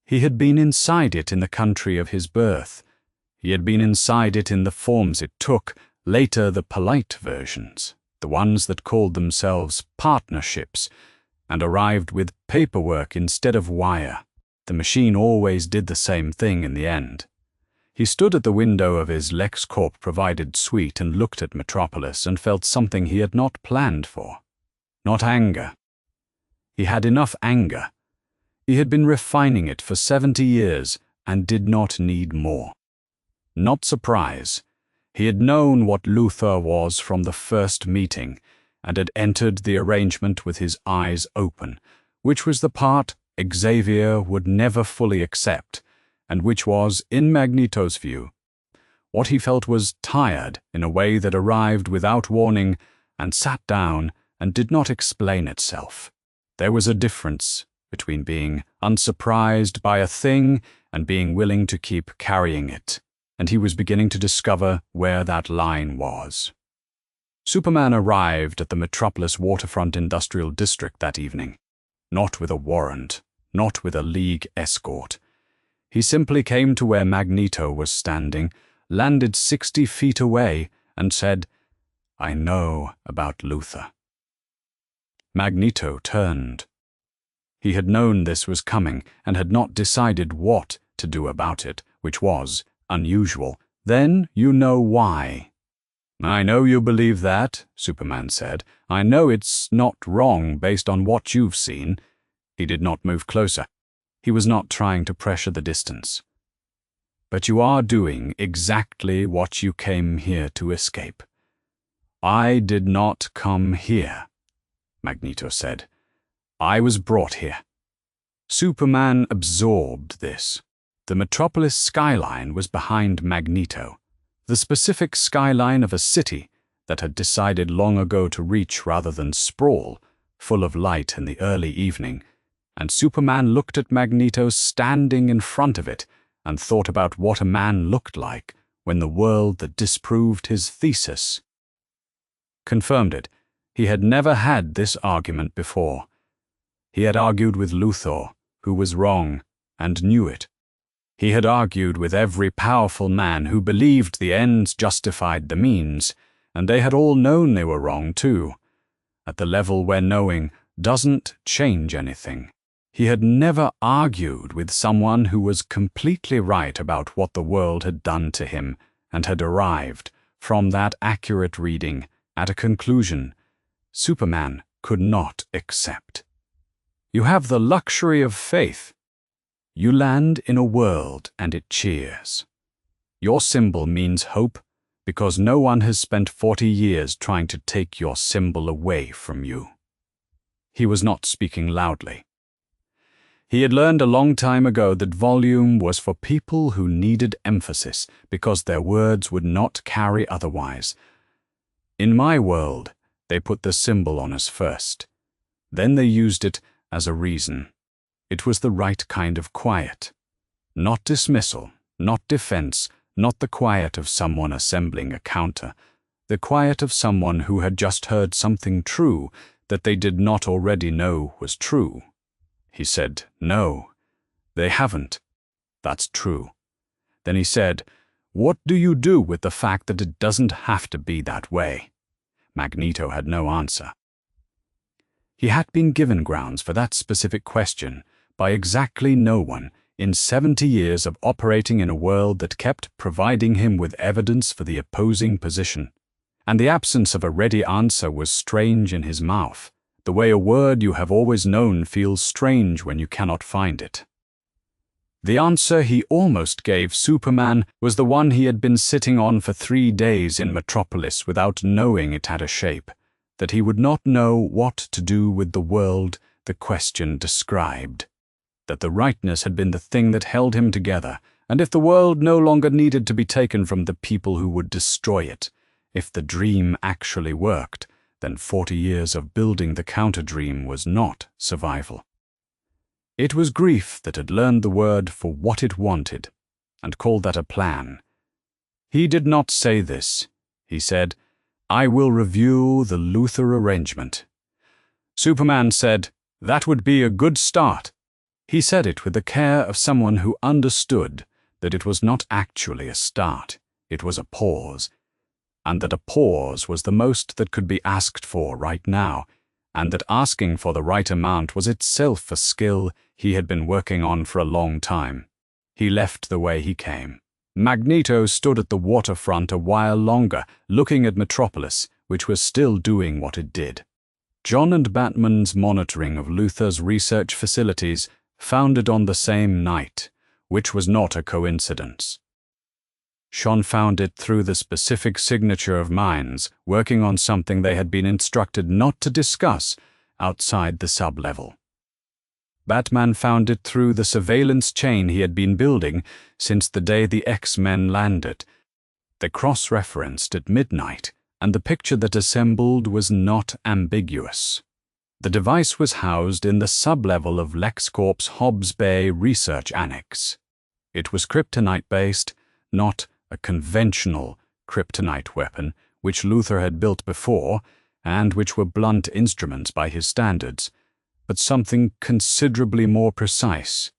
He had been inside it in the country of his birth. He had been inside it in the forms it took, later the polite versions, the ones that called themselves partnerships, and arrived with paperwork instead of wire. The machine always did the same thing in the end. He stood at the window of his LexCorp-provided suite and looked at Metropolis and felt something he had not planned for. Not anger. He had enough anger. He had been refining it for 70 years and did not need more. Not surprise. He had known what Luthor was from the first meeting and had entered the arrangement with his eyes open, which was the part Xavier would never fully accept, and which was, in Magneto's view, what he felt was tired in a way that arrived without warning and sat down and did not explain itself. There was a difference between being unsurprised by a thing and being willing to keep carrying it, and he was beginning to discover where that line was. Superman arrived at the Metropolis Waterfront Industrial District that evening, not with a warrant, not with a League escort. He simply came to where Magneto was standing, landed 60 feet away, and said, "I know about Luthor." Magneto turned. He had known this was coming and had not decided what to do about it, which was unusual. "Then you know why." "I know you believe that," Superman said. "I know it's not wrong based on what you've seen." He did not move closer. He was not trying to pressure the distance. "But you are doing exactly what you came here to escape." "I did not come here," Magneto said. "I was brought here." Superman absorbed this. The Metropolis skyline was behind Magneto, the specific skyline of a city that had decided long ago to reach rather than sprawl, full of light in the early evening, and Superman looked at Magneto standing in front of it and thought about what a man looked like when the world that disproved his thesis confirmed it. He had never had this argument before. He had argued with Luthor, who was wrong, and knew it. He had argued with every powerful man who believed the ends justified the means, and they had all known they were wrong too, at the level where knowing doesn't change anything. He had never argued with someone who was completely right about what the world had done to him and had arrived, from that accurate reading, at a conclusion Superman could not accept. You have the luxury of faith. You land in a world and it cheers. Your symbol means hope because no one has spent 40 years trying to take your symbol away from you. He was not speaking loudly. He had learned a long time ago that volume was for people who needed emphasis because their words would not carry otherwise. In my world, they put the symbol on us first. Then they used it as a reason. It was the right kind of quiet. Not dismissal, not defense, not the quiet of someone assembling a counter. The quiet of someone who had just heard something true that they did not already know was true. He said, "No, they haven't. That's true." Then he said, "What do you do with the fact that it doesn't have to be that way?" Magneto had no answer. He had been given grounds for that specific question by exactly no one in 70 years of operating in a world that kept providing him with evidence for the opposing position. And the absence of a ready answer was strange in his mouth, the way a word you have always known feels strange when you cannot find it. The answer he almost gave Superman was the one he had been sitting on for 3 days in Metropolis without knowing it had a shape, that he would not know what to do with the world the question described, that the rightness had been the thing that held him together, and if the world no longer needed to be taken from the people who would destroy it, if the dream actually worked, then 40 years of building the counter-dream was not survival. It was grief that had learned the word for what it wanted, and called that a plan. He did not say this. He said, "I will review the Luthor arrangement." Superman said, "That would be a good start." He said it with the care of someone who understood that it was not actually a start, it was a pause, and that a pause was the most that could be asked for right now, and that asking for the right amount was itself a skill he had been working on for a long time. He left the way he came. Magneto stood at the waterfront a while longer, looking at Metropolis, which was still doing what it did. John and Batman's monitoring of Luthor's research facilities founded on the same night, which was not a coincidence. Sean found it through the specific signature of minds working on something they had been instructed not to discuss outside the sublevel. Batman found it through the surveillance chain he had been building since the day the X-Men landed. They cross-referenced at midnight, and the picture that assembled was not ambiguous. The device was housed in the sublevel of LexCorp's Hobbs Bay Research Annex. It was kryptonite-based, not a conventional kryptonite weapon, which Luthor had built before, and which were blunt instruments by his standards, but something considerably more precise.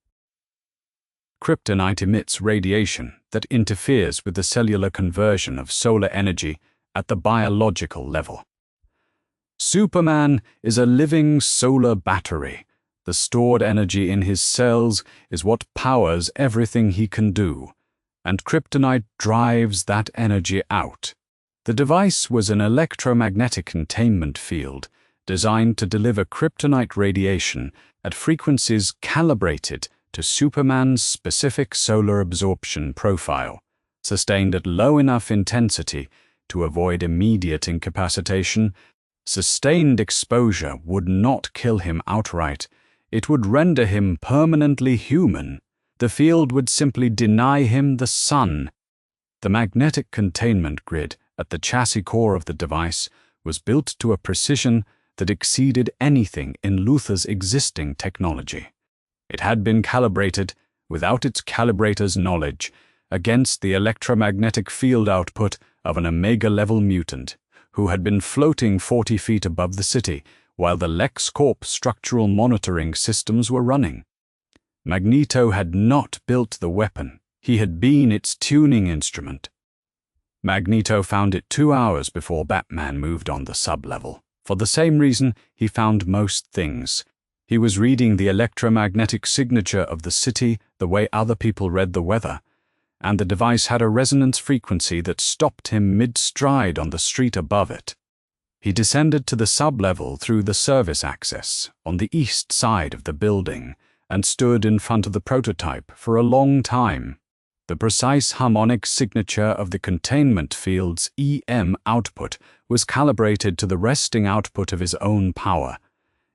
Kryptonite emits radiation that interferes with the cellular conversion of solar energy at the biological level. Superman is a living solar battery. The stored energy in his cells is what powers everything he can do, and kryptonite drives that energy out. The device was an electromagnetic containment field designed to deliver kryptonite radiation at frequencies calibrated to Superman's specific solar absorption profile, sustained at low enough intensity to avoid immediate incapacitation. Sustained exposure would not kill him outright. It would render him permanently human. The field would simply deny him the sun. The magnetic containment grid at the chassis core of the device was built to a precision that exceeded anything in Luthor's existing technology. It had been calibrated, without its calibrator's knowledge, against the electromagnetic field output of an Omega-level mutant who had been floating 40 feet above the city while the LexCorp structural monitoring systems were running. Magneto had not built the weapon. He had been its tuning instrument. Magneto found it 2 hours before Batman moved on the sublevel. For the same reason he found most things. He was reading the electromagnetic signature of the city the way other people read the weather, and the device had a resonance frequency that stopped him mid-stride on the street above it. He descended to the sublevel through the service access on the east side of the building and stood in front of the prototype for a long time. The precise harmonic signature of the containment field's EM output was calibrated to the resting output of his own power.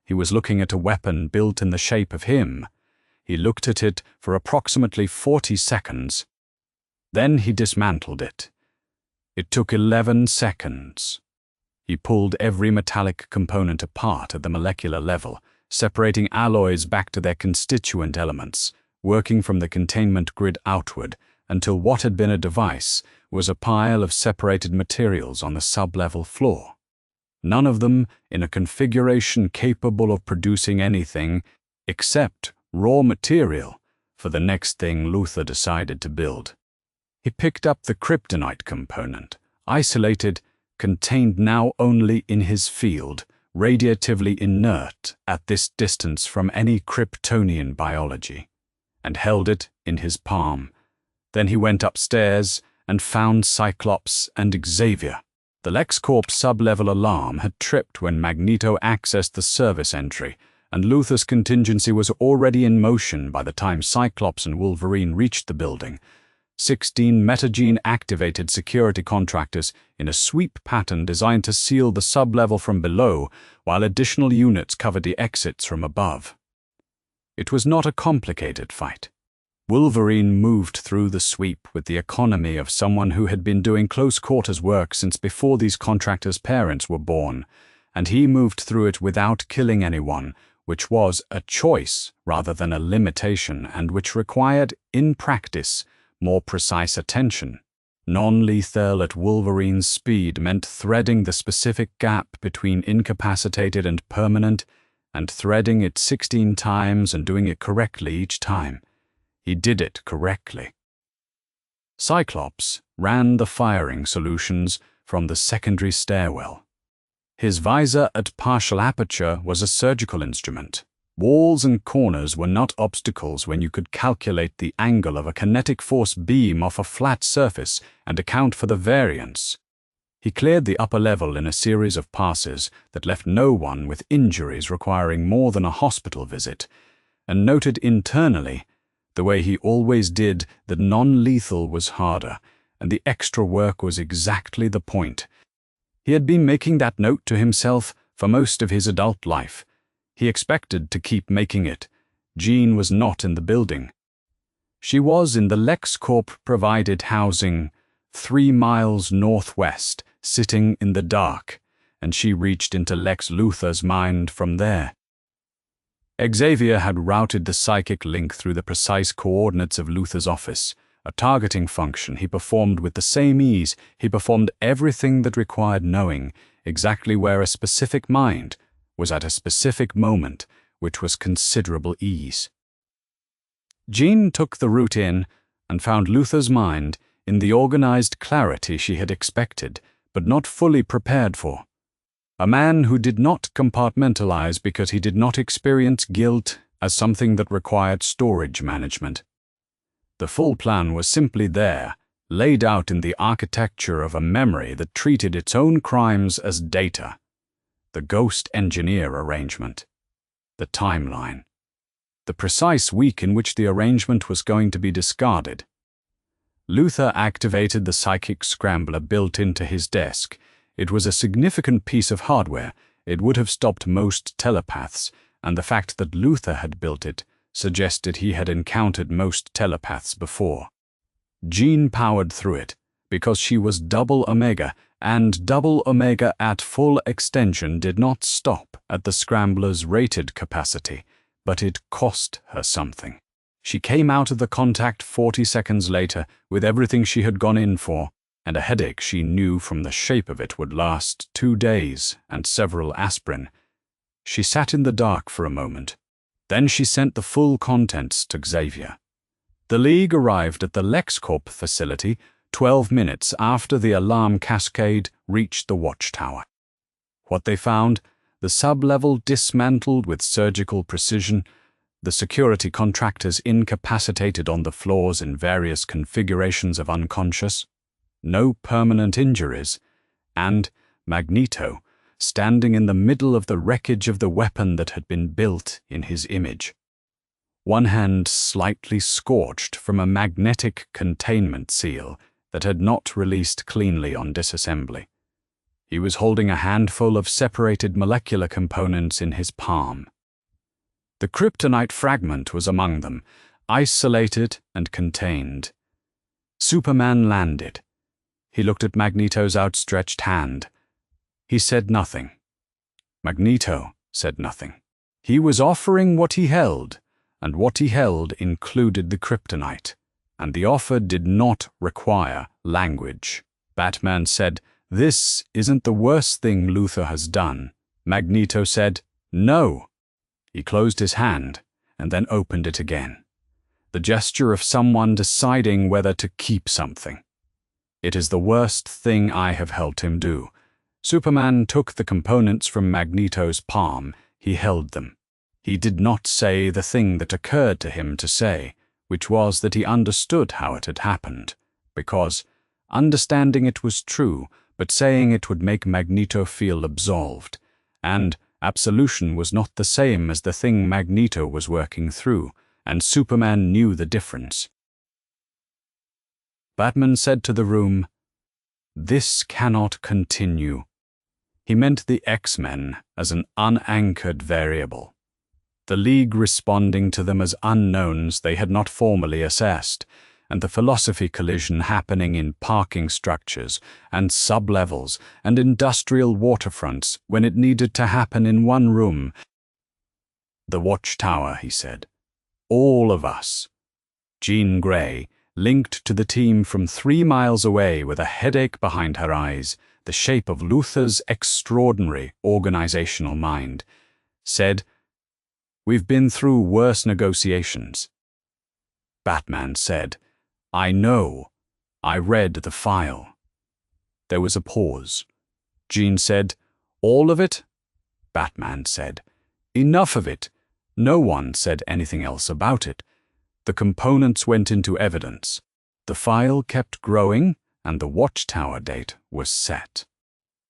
He was looking at a weapon built in the shape of him. He looked at it for approximately 40 seconds. Then he dismantled it. It took 11 seconds. He pulled every metallic component apart at the molecular level, separating alloys back to their constituent elements, working from the containment grid outward until what had been a device was a pile of separated materials on the sublevel floor. None of them in a configuration capable of producing anything except raw material for the next thing Luthor decided to build. He picked up the kryptonite component, isolated, contained now only in his field, radiatively inert at this distance from any Kryptonian biology, and held it in his palm. Then he went upstairs and found Cyclops and Xavier. The LexCorp sub-level alarm had tripped when Magneto accessed the service entry, and Luthor's contingency was already in motion by the time Cyclops and Wolverine reached the building. 16 metagene-activated security contractors in a sweep pattern designed to seal the sub-level from below, while additional units covered the exits from above. It was not a complicated fight. Wolverine moved through the sweep with the economy of someone who had been doing close-quarters work since before these contractors' parents were born, and he moved through it without killing anyone, which was a choice rather than a limitation, and which required, in practice, more precise attention. Non-lethal at Wolverine's speed meant threading the specific gap between incapacitated and permanent, and threading it 16 times and doing it correctly each time. He did it correctly. Cyclops ran the firing solutions from the secondary stairwell. His visor at partial aperture was a surgical instrument. Walls and corners were not obstacles when you could calculate the angle of a kinetic force beam off a flat surface and account for the variance. He cleared the upper level in a series of passes that left no one with injuries requiring more than a hospital visit, and noted internally, the way he always did, that non-lethal was harder, and the extra work was exactly the point. He had been making that note to himself for most of his adult life. He expected to keep making it. Jean was not in the building. She was in the LexCorp-provided housing 3 miles northwest, sitting in the dark, and she reached into Lex Luthor's mind from there. Xavier had routed the psychic link through the precise coordinates of Luthor's office, a targeting function he performed with the same ease he performed everything that required knowing exactly where a specific mind was at a specific moment, which was considerable ease. Jean took the route in and found Luthor's mind in the organized clarity she had expected, but not fully prepared for. A man who did not compartmentalize because he did not experience guilt as something that required storage management. The full plan was simply there, laid out in the architecture of a memory that treated its own crimes as data. The ghost engineer arrangement. The timeline. The precise week in which the arrangement was going to be discarded. Luthor activated the psychic scrambler built into his desk. It was a significant piece of hardware. It would have stopped most telepaths, and the fact that Luthor had built it suggested he had encountered most telepaths before. Jean powered through it, because she was double Omega, and double Omega at full extension did not stop at the scrambler's rated capacity, but it cost her something. She came out of the contact 40 seconds later with everything she had gone in for, and a headache she knew from the shape of it would last 2 days and several aspirin. She sat in the dark for a moment. Then she sent the full contents to Xavier. The League arrived at the LexCorp facility 12 minutes after the alarm cascade reached the watchtower. What they found: the sub-level dismantled with surgical precision, the security contractors incapacitated on the floors in various configurations of unconscious, no permanent injuries, and Magneto standing in the middle of the wreckage of the weapon that had been built in his image. One hand slightly scorched from a magnetic containment seal that had not released cleanly on disassembly. He was holding a handful of separated molecular components in his palm. The kryptonite fragment was among them, isolated and contained. Superman landed. He looked at Magneto's outstretched hand. He said nothing. Magneto said nothing. He was offering what he held, and what he held included the kryptonite, and the offer did not require language. Batman said, "This isn't the worst thing Luthor has done." Magneto said, "No." He closed his hand and then opened it again. The gesture of someone deciding whether to keep something. "It is the worst thing I have helped him do." Superman took the components from Magneto's palm. He held them. He did not say the thing that occurred to him to say, which was that he understood how it had happened, because understanding it was true, but saying it would make Magneto feel absolved, and absolution was not the same as the thing Magneto was working through, and Superman knew the difference. Batman said to the room, "This cannot continue." He meant the X-Men as an unanchored variable, the League responding to them as unknowns they had not formally assessed, and the philosophy collision happening in parking structures and sub-levels and industrial waterfronts when it needed to happen in one room. "The Watchtower," he said. "All of us." Jean Grey, linked to the team from 3 miles away with a headache behind her eyes, the shape of Luthor's extraordinary organizational mind, said, "We've been through worse negotiations." Batman said, "I know. I read the file." There was a pause. Jean said, All of it? Batman said. Enough of it. No one said anything else about it. The components went into evidence. The file kept growing, and the watchtower date was set.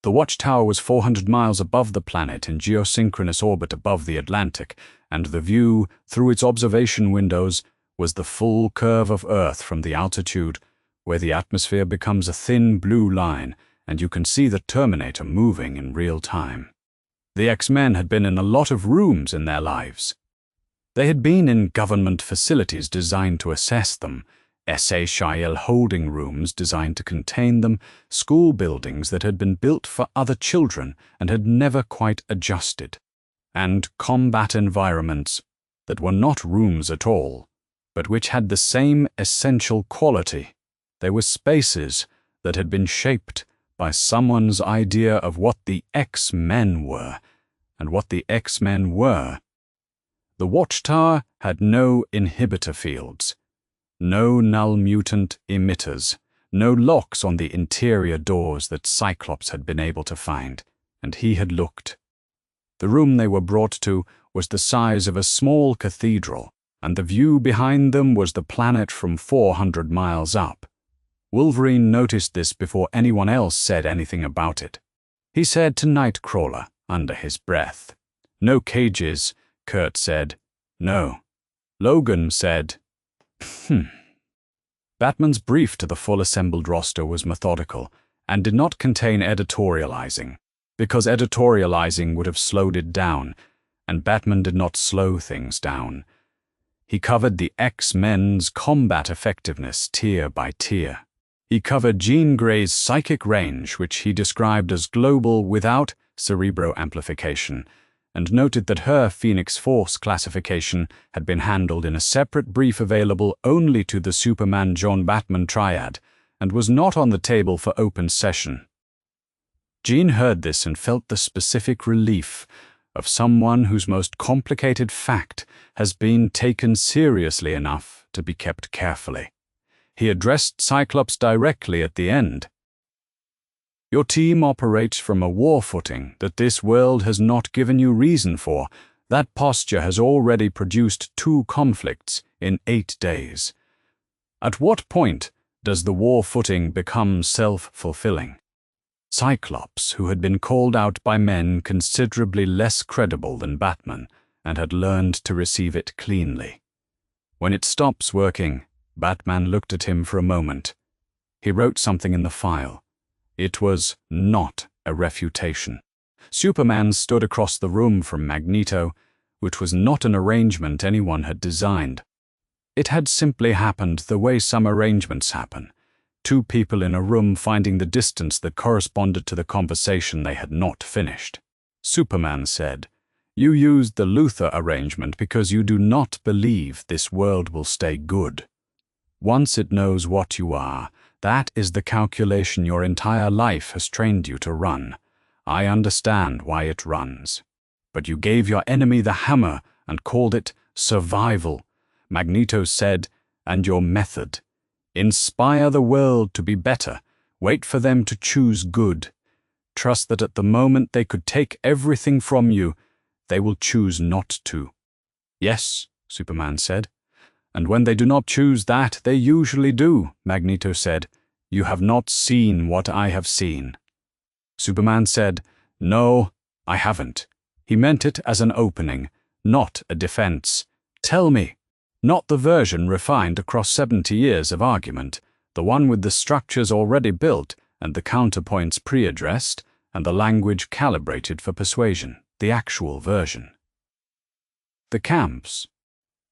The watchtower was 400 miles above the planet in geosynchronous orbit above the Atlantic, and the view, through its observation windows, was the full curve of Earth from the altitude, where the atmosphere becomes a thin blue line, and you can see the Terminator moving in real time. The X-Men had been in a lot of rooms in their lives. They had been in government facilities designed to assess them, SA-Shiel holding rooms designed to contain them, school buildings that had been built for other children and had never quite adjusted, and combat environments that were not rooms at all, but which had the same essential quality. They were spaces that had been shaped by someone's idea of what the X-Men were, and what the X-Men were. The watchtower had no inhibitor fields, no null mutant emitters, no locks on the interior doors that Cyclops had been able to find, and he had looked. The room they were brought to was the size of a small cathedral, and the view behind them was the planet from 400 miles up. Wolverine noticed this before anyone else said anything about it. He said to Nightcrawler, under his breath. No cages, Kurt said. No. Logan said, Batman's brief to the full assembled roster was methodical and did not contain editorializing, because editorializing would have slowed it down, and Batman did not slow things down. He covered the X-Men's combat effectiveness tier by tier. He covered Jean Grey's psychic range, which he described as global without cerebro-amplification, and noted that her Phoenix Force classification had been handled in a separate brief available only to the Superman-John-Batman triad, and was not on the table for open session. Jean heard this and felt the specific relief of someone whose most complicated fact has been taken seriously enough to be kept carefully. He addressed Cyclops directly at the end. Your team operates from a war footing that this world has not given you reason for. That posture has already produced 2 conflicts in 8 days. At what point does the war footing become self-fulfilling? Cyclops, who had been called out by men considerably less credible than Batman, and had learned to receive it cleanly. When it stops working, Batman looked at him for a moment. He wrote something in the file. It was not a refutation. Superman stood across the room from Magneto, which was not an arrangement anyone had designed. It had simply happened the way some arrangements happen. 2 people in a room finding the distance that corresponded to the conversation they had not finished. Superman said, You used the Luthor arrangement because you do not believe this world will stay good. Once it knows what you are, that is the calculation your entire life has trained you to run. I understand why it runs. But you gave your enemy the hammer and called it survival. Magneto said, and your method. Inspire the world to be better. Wait for them to choose good. Trust that at the moment they could take everything from you, they will choose not to. Yes, Superman said. And when they do not choose that, they usually do, Magneto said. You have not seen what I have seen. Superman said, No, I haven't. He meant it as an opening, not a defense. Tell me. Not the version refined across 70 years of argument, the one with the structures already built and the counterpoints pre-addressed and the language calibrated for persuasion, the actual version. The camps.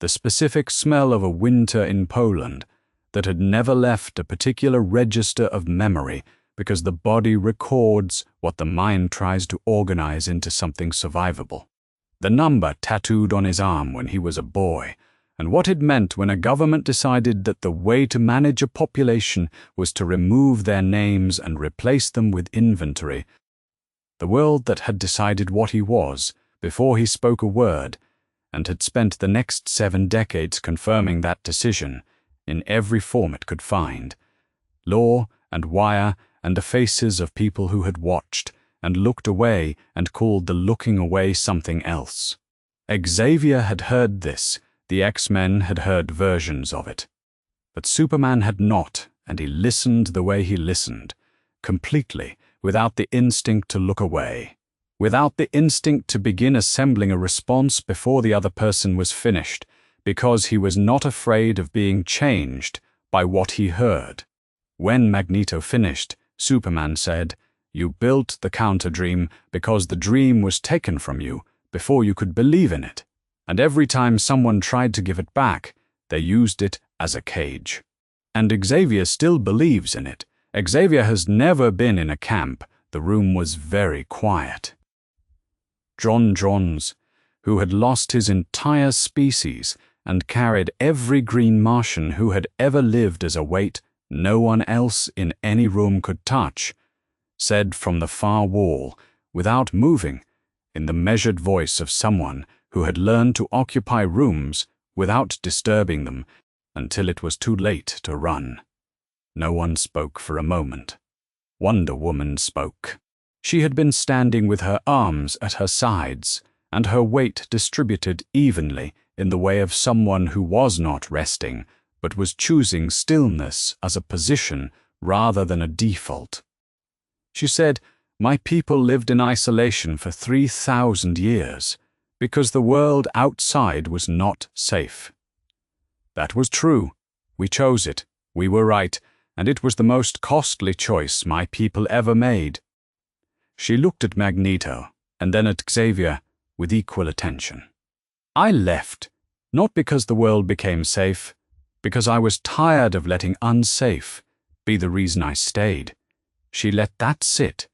The specific smell of a winter in Poland that had never left a particular register of memory because the body records what the mind tries to organize into something survivable. The number tattooed on his arm when he was a boy, and what it meant when a government decided that the way to manage a population was to remove their names and replace them with inventory. The world that had decided what he was before he spoke a word, and had spent the next 7 decades confirming that decision in every form it could find. Law and wire and the faces of people who had watched and looked away and called the looking away something else. Xavier had heard this, the X-Men had heard versions of it. But Superman had not, and he listened the way he listened, completely, without the instinct to look away, without the instinct to begin assembling a response before the other person was finished, because he was not afraid of being changed by what he heard. When Magneto finished, Superman said, "You built the counter-dream because the dream was taken from you before you could believe in it, and every time someone tried to give it back, they used it as a cage. And Xavier still believes in it. Xavier has never been in a camp. The room was very quiet." John Johns, who had lost his entire species and carried every green Martian who had ever lived as a weight no one else in any room could touch, said from the far wall, without moving, in the measured voice of someone who had learned to occupy rooms without disturbing them until it was too late to run. No one spoke for a moment. Wonder Woman spoke. She had been standing with her arms at her sides and her weight distributed evenly in the way of someone who was not resting but was choosing stillness as a position rather than a default. She said, "My people lived in isolation for 3,000 years because the world outside was not safe. That was true. We chose it. We were right, and it was the most costly choice my people ever made." She looked at Magneto and then at Xavier with equal attention. "I left, not because the world became safe, because I was tired of letting unsafe be the reason I stayed." She let that sit.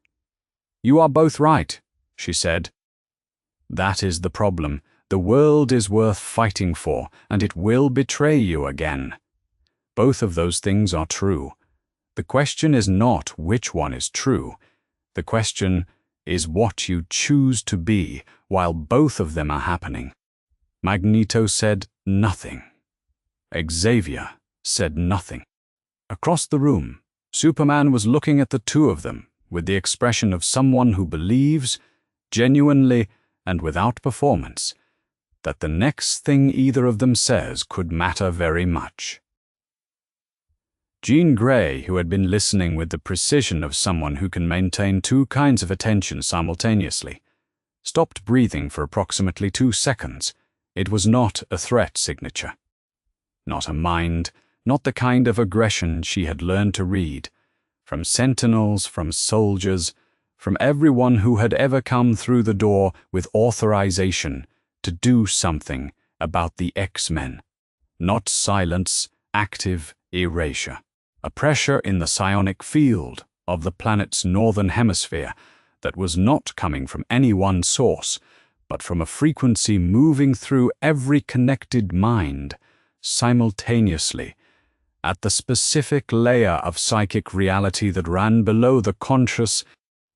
"You are both right," she said. "That is the problem. The world is worth fighting for, and it will betray you again. Both of those things are true. The question is not which one is true. The question is what you choose to be while both of them are happening." Magneto said nothing. Xavier said nothing. Across the room, Superman was looking at the two of them with the expression of someone who believes, genuinely and without performance, that the next thing either of them says could matter very much. Jean Grey, who had been listening with the precision of someone who can maintain two kinds of attention simultaneously, stopped breathing for approximately 2 seconds. It was not a threat signature. Not a mind, not the kind of aggression she had learned to read, from sentinels, from soldiers, from everyone who had ever come through the door with authorization to do something about the X-Men. Not silence, active erasure. A pressure in the psionic field of the planet's northern hemisphere that was not coming from any one source, but from a frequency moving through every connected mind, simultaneously, at the specific layer of psychic reality that ran below the conscious,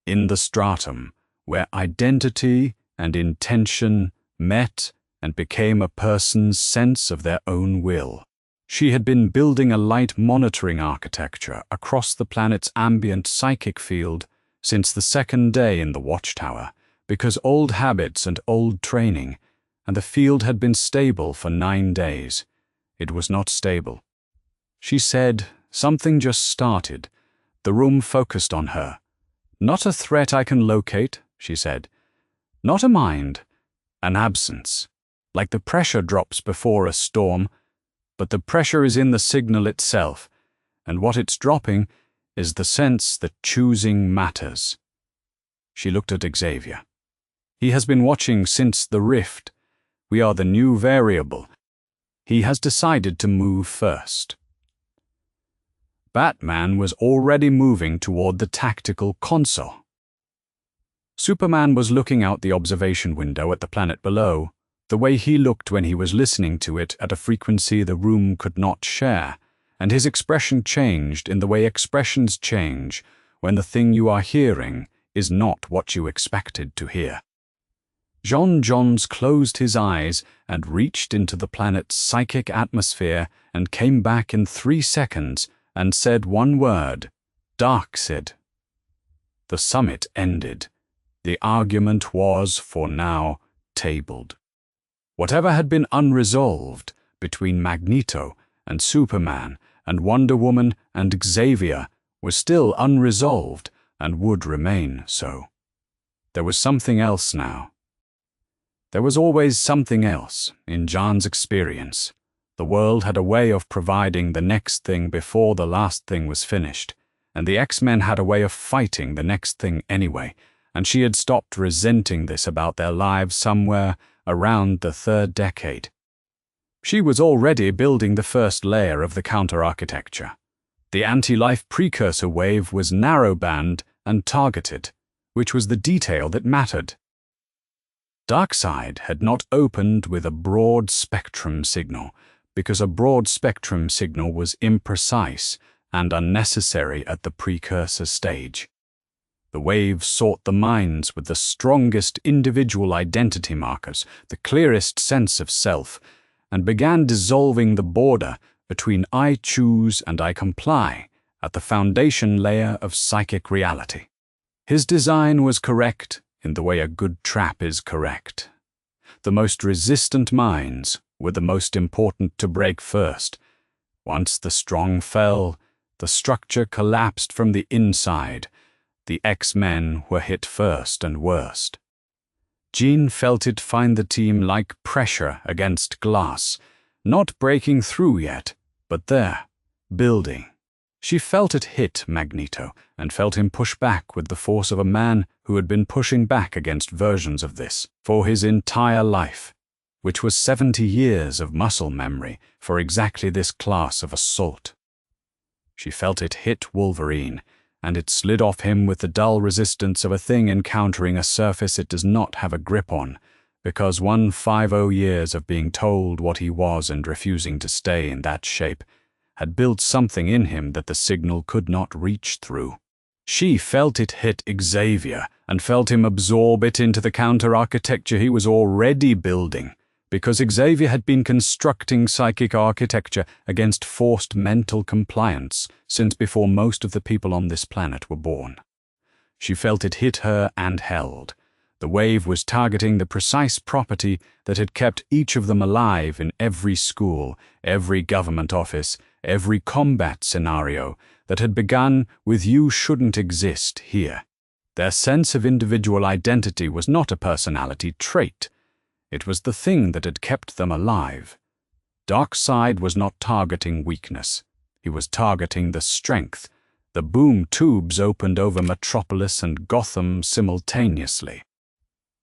in the stratum, where identity and intention met and became a person's sense of their own will. She had been building a light monitoring architecture across the planet's ambient psychic field since the second day in the Watchtower, because old habits and old training, and the field had been stable for 9 days. It was not stable. She said, something just started. The room focused on her. "Not a threat I can locate," she said. "Not a mind. An absence. Like the pressure drops before a storm, but the pressure is in the signal itself, and what it's dropping is the sense that choosing matters." She looked at Xavier. "He has been watching since the rift. We are the new variable. He has decided to move first." Batman was already moving toward the tactical console. Superman was looking out the observation window at the planet below, the way he looked when he was listening to it at a frequency the room could not share, and his expression changed in the way expressions change when the thing you are hearing is not what you expected to hear. John Johns closed his eyes and reached into the planet's psychic atmosphere and came back in 3 seconds and said one word, "Darkseid." The summit ended, The argument was, for now, tabled. Whatever had been unresolved between Magneto and Superman and Wonder Woman and Xavier was still unresolved and would remain so. There was something else now. There was always something else in John's experience. The world had a way of providing the next thing before the last thing was finished, and the X-Men had a way of fighting the next thing anyway, and she had stopped resenting this about their lives somewhere around the third decade. She was already building the first layer of the counter-architecture. The anti-life precursor wave was narrowband and targeted, which was the detail that mattered. Darkseid had not opened with a broad-spectrum signal, because a broad-spectrum signal was imprecise and unnecessary at the precursor stage. The wave sought the minds with the strongest individual identity markers, the clearest sense of self, and began dissolving the border between I choose and I comply at the foundation layer of psychic reality. His design was correct in the way a good trap is correct. The most resistant minds were the most important to break first. Once the strong fell, the structure collapsed from the inside. The X-Men were hit first and worst. Jean felt it find the team like pressure against glass, not breaking through yet, but there, building. She felt it hit Magneto and felt him push back with the force of a man who had been pushing back against versions of this for his entire life, which was 70 years of muscle memory for exactly this class of assault. She felt it hit Wolverine, and it slid off him with the dull resistance of a thing encountering a surface it does not have a grip on, because 150 years of being told what he was and refusing to stay in that shape had built something in him that the signal could not reach through. She felt it hit Xavier and felt him absorb it into the counter-architecture he was already building, because Xavier had been constructing psychic architecture against forced mental compliance since before most of the people on this planet were born. She felt it hit her and held. The wave was targeting the precise property that had kept each of them alive in every school, every government office, every combat scenario that had begun with "you shouldn't exist" here. Their sense of individual identity was not a personality trait. It was the thing that had kept them alive. Darkseid was not targeting weakness. He was targeting the strength. The boom tubes opened over Metropolis and Gotham simultaneously.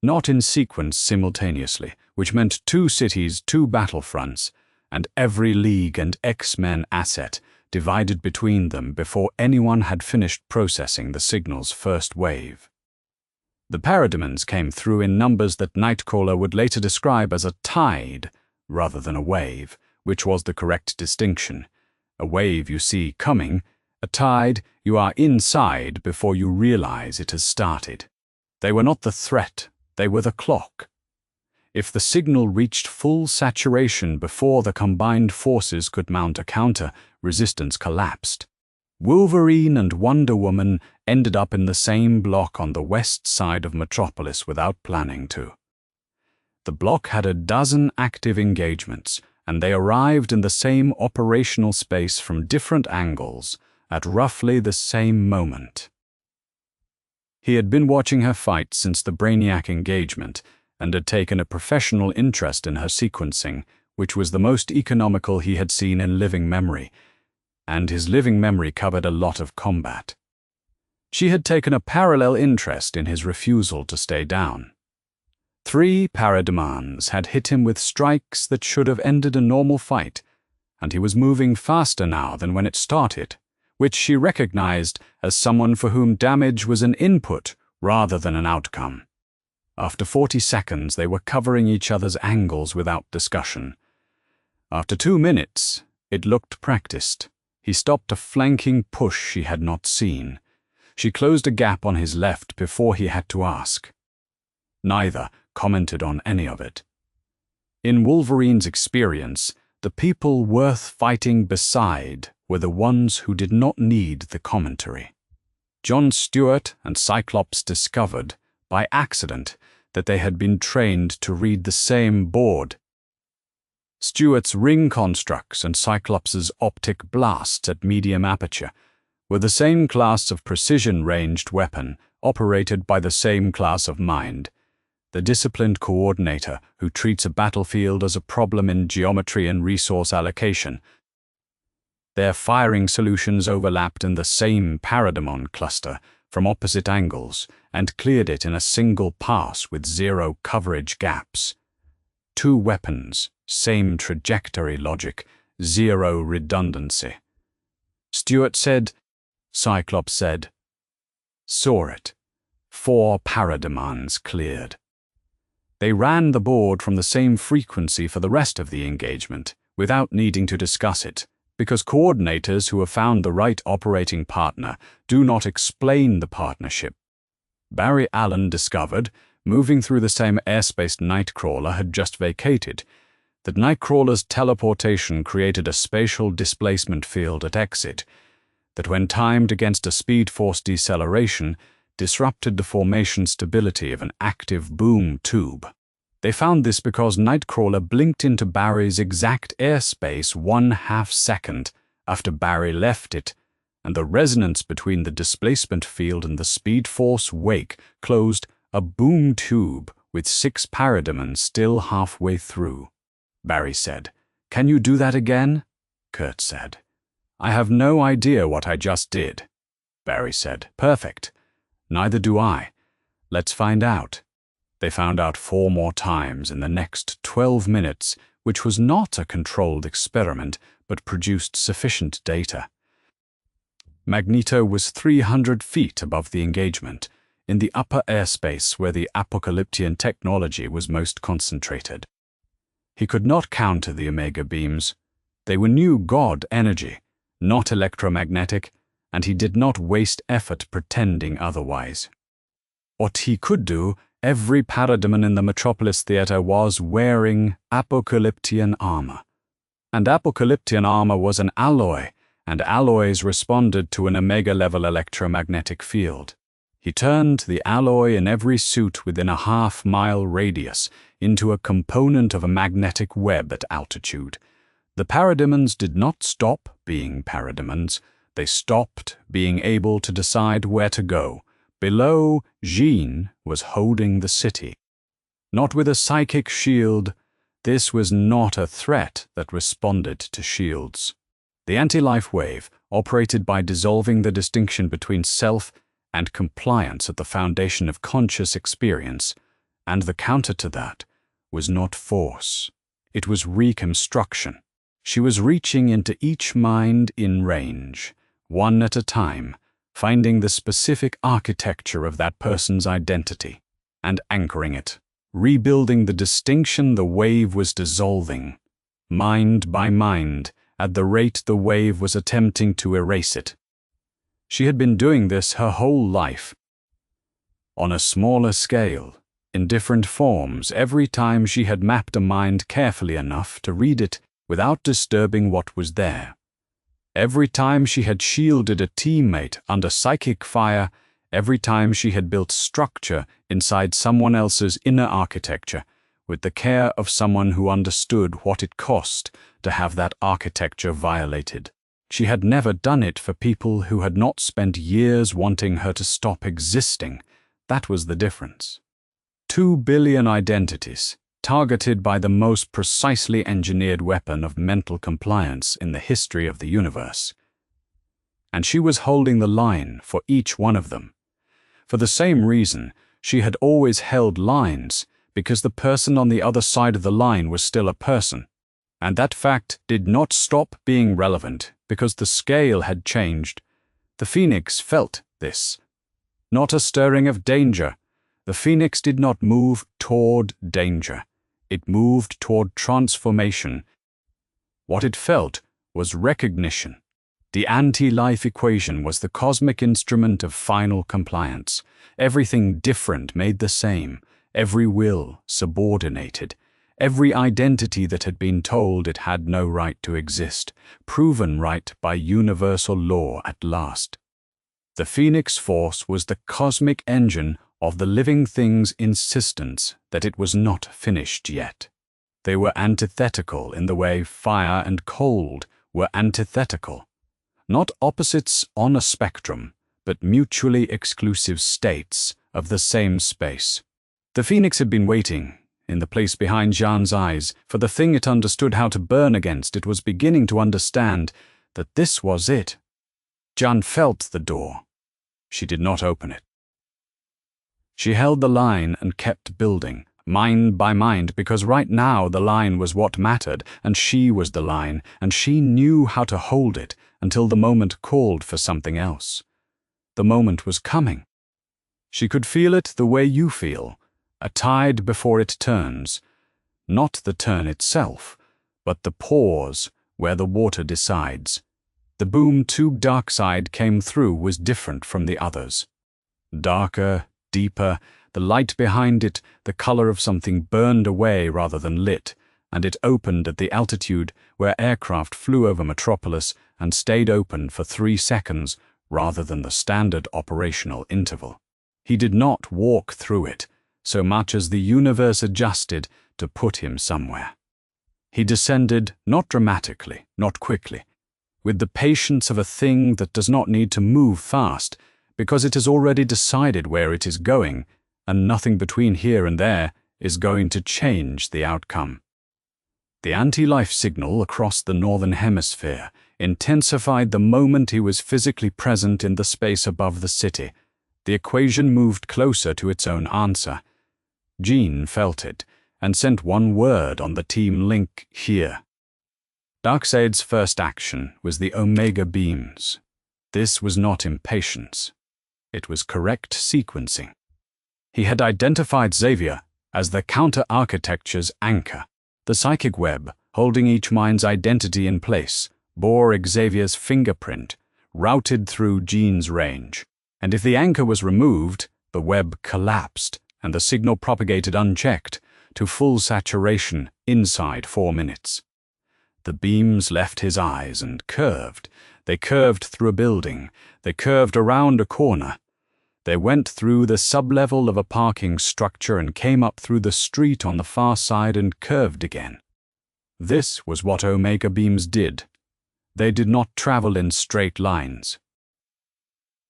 Not in sequence simultaneously, which meant 2 cities, 2 battlefronts, and every League and X-Men asset divided between them before anyone had finished processing the signal's first wave. The parademons came through in numbers that Nightcrawler would later describe as a tide rather than a wave, which was the correct distinction. A wave you see coming, a tide you are inside before you realize it has started. They were not the threat, they were the clock. If the signal reached full saturation before the combined forces could mount a counter, resistance collapsed. Wolverine and Wonder Woman ended up in the same block on the west side of Metropolis without planning to. The block had a dozen active engagements, and they arrived in the same operational space from different angles at roughly the same moment. He had been watching her fight since the Brainiac engagement and had taken a professional interest in her sequencing, which was the most economical he had seen in living memory, and his living memory covered a lot of combat. She had taken a parallel interest in his refusal to stay down. 3 parademons had hit him with strikes that should have ended a normal fight, and he was moving faster now than when it started, which she recognized as someone for whom damage was an input rather than an outcome. After 40 seconds, they were covering each other's angles without discussion. After 2 minutes, it looked practiced. He stopped a flanking push she had not seen. She closed a gap on his left before he had to ask. Neither commented on any of it. In Wolverine's experience, the people worth fighting beside were the ones who did not need the commentary. John Stewart and Cyclops discovered, by accident, that they had been trained to read the same board. Stewart's ring constructs and Cyclops' optic blasts at medium aperture were the same class of precision-ranged weapon operated by the same class of mind, the disciplined coordinator who treats a battlefield as a problem in geometry and resource allocation. Their firing solutions overlapped in the same parademon cluster from opposite angles and cleared it in a single pass with zero coverage gaps. Two weapons, same trajectory logic, zero redundancy. Stewart said, Cyclops said, saw it. 4 parademons cleared. They ran the board from the same frequency for the rest of the engagement, without needing to discuss it, because coordinators who have found the right operating partner do not explain the partnership. Barry Allen discovered, moving through the same airspace Nightcrawler had just vacated, that Nightcrawler's teleportation created a spatial displacement field at exit, that when timed against a speed force deceleration, disrupted the formation stability of an active boom tube. They found this because Nightcrawler blinked into Barry's exact airspace 1/2 second after Barry left it, and the resonance between the displacement field and the speed force wake closed a boom tube with 6 parademons still halfway through. Barry said, "Can you do that again?" Kurt said. "I have no idea what I just did." Barry said, "Perfect. Neither do I. Let's find out." They found out 4 more times in the next 12 minutes, which was not a controlled experiment, but produced sufficient data. Magneto was 300 feet above the engagement, in the upper airspace where the apocalyptian technology was most concentrated. He could not counter the Omega beams. They were new God energy, not electromagnetic, and he did not waste effort pretending otherwise. What he could do, every parademon in the Metropolis Theater was wearing apocalyptian armor. And apocalyptian armor was an alloy, and alloys responded to an Omega-level electromagnetic field. He turned the alloy in every suit within a half-mile radius into a component of a magnetic web at altitude. The parademons did not stop being parademons. They stopped being able to decide where to go. Below, Jean was holding the city. Not with a psychic shield. This was not a threat that responded to shields. The anti-life wave operated by dissolving the distinction between self and compliance at the foundation of conscious experience, and the counter to that was not force. It was reconstruction. She was reaching into each mind in range, one at a time, finding the specific architecture of that person's identity, and anchoring it, rebuilding the distinction the wave was dissolving, mind by mind, at the rate the wave was attempting to erase it. She had been doing this her whole life. On a smaller scale, in different forms, every time she had mapped a mind carefully enough to read it without disturbing what was there. Every time she had shielded a teammate under psychic fire, every time she had built structure inside someone else's inner architecture, with the care of someone who understood what it cost to have that architecture violated. She had never done it for people who had not spent years wanting her to stop existing. That was the difference. 2 billion identities, targeted by the most precisely engineered weapon of mental compliance in the history of the universe. And she was holding the line for each one of them. For the same reason, she had always held lines, because the person on the other side of the line was still a person. And that fact did not stop being relevant, because the scale had changed. The Phoenix felt this. Not a stirring of danger. The Phoenix did not move toward danger. It moved toward transformation. What it felt was recognition. The anti-life equation was the cosmic instrument of final compliance. Everything different made the same. Every will subordinated. Every identity that had been told it had no right to exist, proven right by universal law at last. The Phoenix Force was the cosmic engine of the living thing's insistence that it was not finished yet. They were antithetical in the way fire and cold were antithetical, not opposites on a spectrum, but mutually exclusive states of the same space. The phoenix had been waiting, in the place behind Jean's eyes, for the thing it understood how to burn against. It was beginning to understand that this was it. Jean felt the door. She did not open it. She held the line and kept building, mind by mind, because right now the line was what mattered, and she was the line, and she knew how to hold it until the moment called for something else. The moment was coming. She could feel it the way you feel, a tide before it turns, not the turn itself, but the pause where the water decides. The boom tube dark side came through was different from the others. Darker, deeper, the light behind it, the color of something burned away rather than lit, and it opened at the altitude where aircraft flew over Metropolis and stayed open for 3 seconds rather than the standard operational interval. He did not walk through it, so much as the universe adjusted to put him somewhere. He descended not dramatically, not quickly, with the patience of a thing that does not need to move fast, because it has already decided where it is going, and nothing between here and there is going to change the outcome. The anti-life signal across the northern hemisphere intensified the moment he was physically present in the space above the city. The equation moved closer to its own answer. Jean felt it, and sent one word on the team link here. Darkseid's first action was the Omega beams. This was not impatience. It was correct sequencing. He had identified Xavier as the counter-architecture's anchor. The psychic web, holding each mind's identity in place, bore Xavier's fingerprint, routed through Jean's range. And if the anchor was removed, the web collapsed, and the signal propagated unchecked to full saturation inside 4 minutes. The beams left his eyes and curved. They curved through a building. They curved around a corner. They went through the sublevel of a parking structure and came up through the street on the far side and curved again. This was what Omega beams did. They did not travel in straight lines.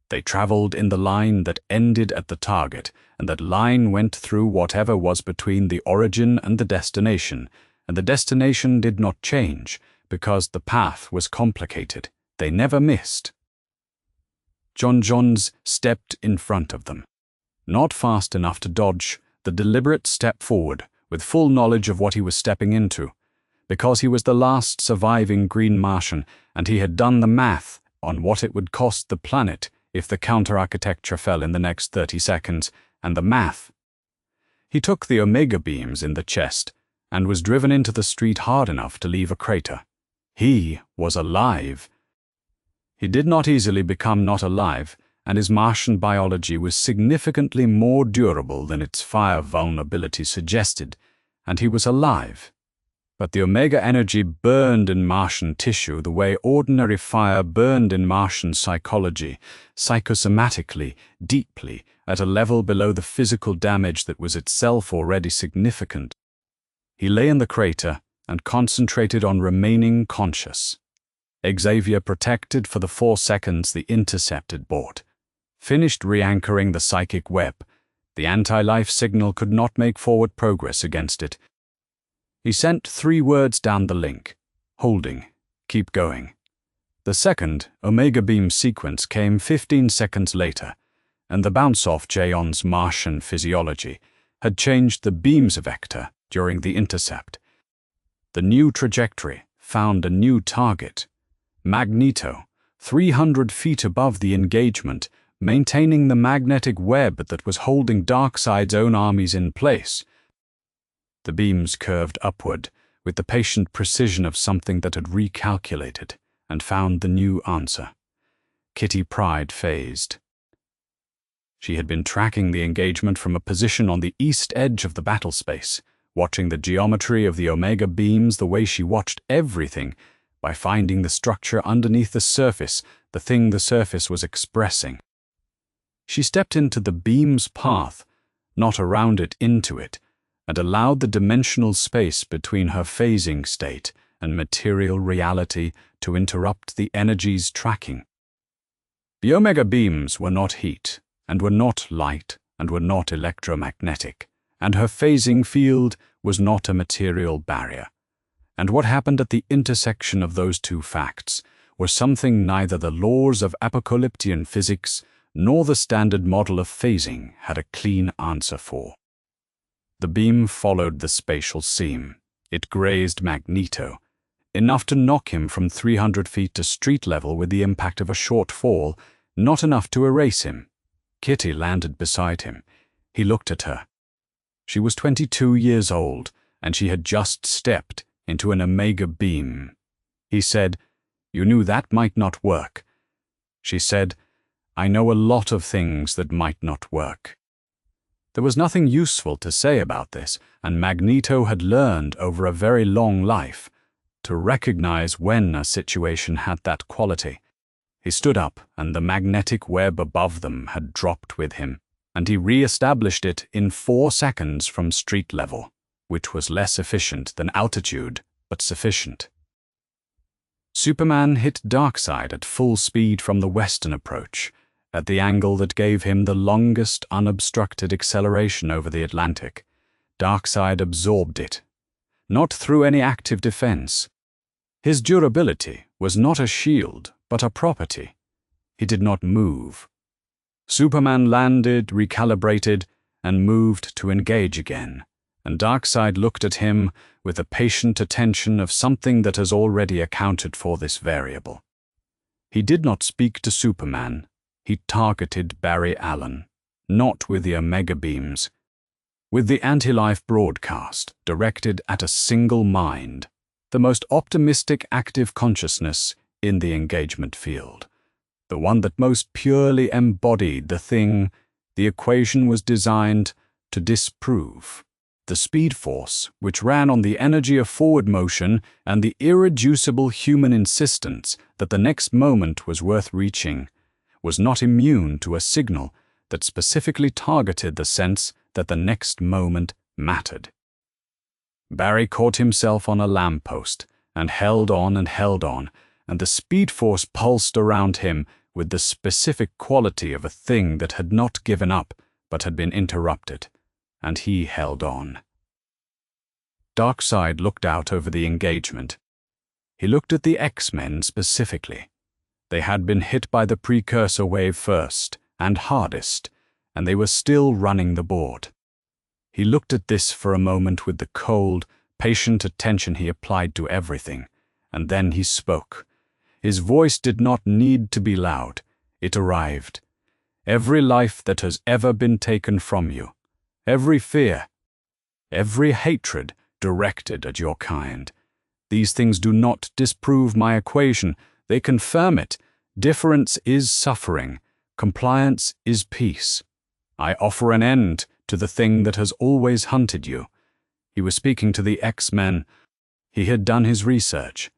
They traveled in the line that ended at the target, and that line went through whatever was between the origin and the destination, and the destination did not change, because the path was complicated. They never missed. Johns stepped in front of them. Not fast enough to dodge, the deliberate step forward, with full knowledge of what he was stepping into, because he was the last surviving Green Martian, and he had done the math on what it would cost the planet if the counter-architecture fell in the next 30 seconds, and the math. He took the Omega beams in the chest and was driven into the street hard enough to leave a crater. He was alive. He did not easily become not alive, and his Martian biology was significantly more durable than its fire vulnerability suggested, and he was alive. But the Omega energy burned in Martian tissue the way ordinary fire burned in Martian psychology, psychosomatically, deeply, at a level below the physical damage that was itself already significant. He lay in the crater and concentrated on remaining conscious. Xavier protected for the 4 seconds the intercept had bought, finished re-anchoring the psychic web. The anti-life signal could not make forward progress against it. He sent 3 words down the link: holding, keep going. The second Omega beam sequence came 15 seconds later, and the bounce-off Jaeon's Martian physiology had changed the beam's vector during the intercept. The new trajectory found a new target. Magneto, 300 feet above the engagement, maintaining the magnetic web that was holding Darkseid's own armies in place. The beams curved upward with the patient precision of something that had recalculated and found the new answer. Kitty Pryde phased. She had been tracking the engagement from a position on the east edge of the battle space, watching the geometry of the Omega beams the way she watched everything, by finding the structure underneath the surface, the thing the surface was expressing. She stepped into the beam's path, not around it, into it, and allowed the dimensional space between her phasing state and material reality to interrupt the energy's tracking. The Omega beams were not heat, and were not light, and were not electromagnetic, and her phasing field was not a material barrier. And what happened at the intersection of those two facts was something neither the laws of apocalyptian physics nor the standard model of phasing had a clean answer for. The beam followed the spatial seam. It grazed Magneto, enough to knock him from 300 feet to street level with the impact of a short fall, not enough to erase him. Kitty landed beside him. He looked at her. She was 22 years old, and she had just stepped into an Omega beam. He said, "You knew that might not work." She said, "I know a lot of things that might not work." There was nothing useful to say about this, and Magneto had learned over a very long life to recognize when a situation had that quality. He stood up, and the magnetic web above them had dropped with him, and he re-established it in 4 seconds from street level, which was less efficient than altitude, but sufficient. Superman hit Darkseid at full speed from the western approach, at the angle that gave him the longest unobstructed acceleration over the Atlantic. Darkseid absorbed it, not through any active defense. His durability was not a shield, but a property. He did not move. Superman landed, recalibrated, and moved to engage again, and Darkseid looked at him with the patient attention of something that has already accounted for this variable. He did not speak to Superman. He targeted Barry Allen, not with the Omega beams, with the anti-life broadcast directed at a single mind, the most optimistic active consciousness in the engagement field, the one that most purely embodied the thing the equation was designed to disprove. The speed force, which ran on the energy of forward motion and the irreducible human insistence that the next moment was worth reaching, was not immune to a signal that specifically targeted the sense that the next moment mattered. Barry caught himself on a lamppost and held on, and the speed force pulsed around him with the specific quality of a thing that had not given up but had been interrupted, and he held on. Darkseid looked out over the engagement. He looked at the X-Men specifically. They had been hit by the precursor wave first and hardest, and they were still running the board. He looked at this for a moment with the cold, patient attention he applied to everything, and then he spoke. His voice did not need to be loud. It arrived. Every life that has ever been taken from you, every fear, every hatred directed at your kind. These things do not disprove my equation. They confirm it. Difference is suffering. Compliance is peace. I offer an end to the thing that has always hunted you. He was speaking to the X-Men. He had done his research.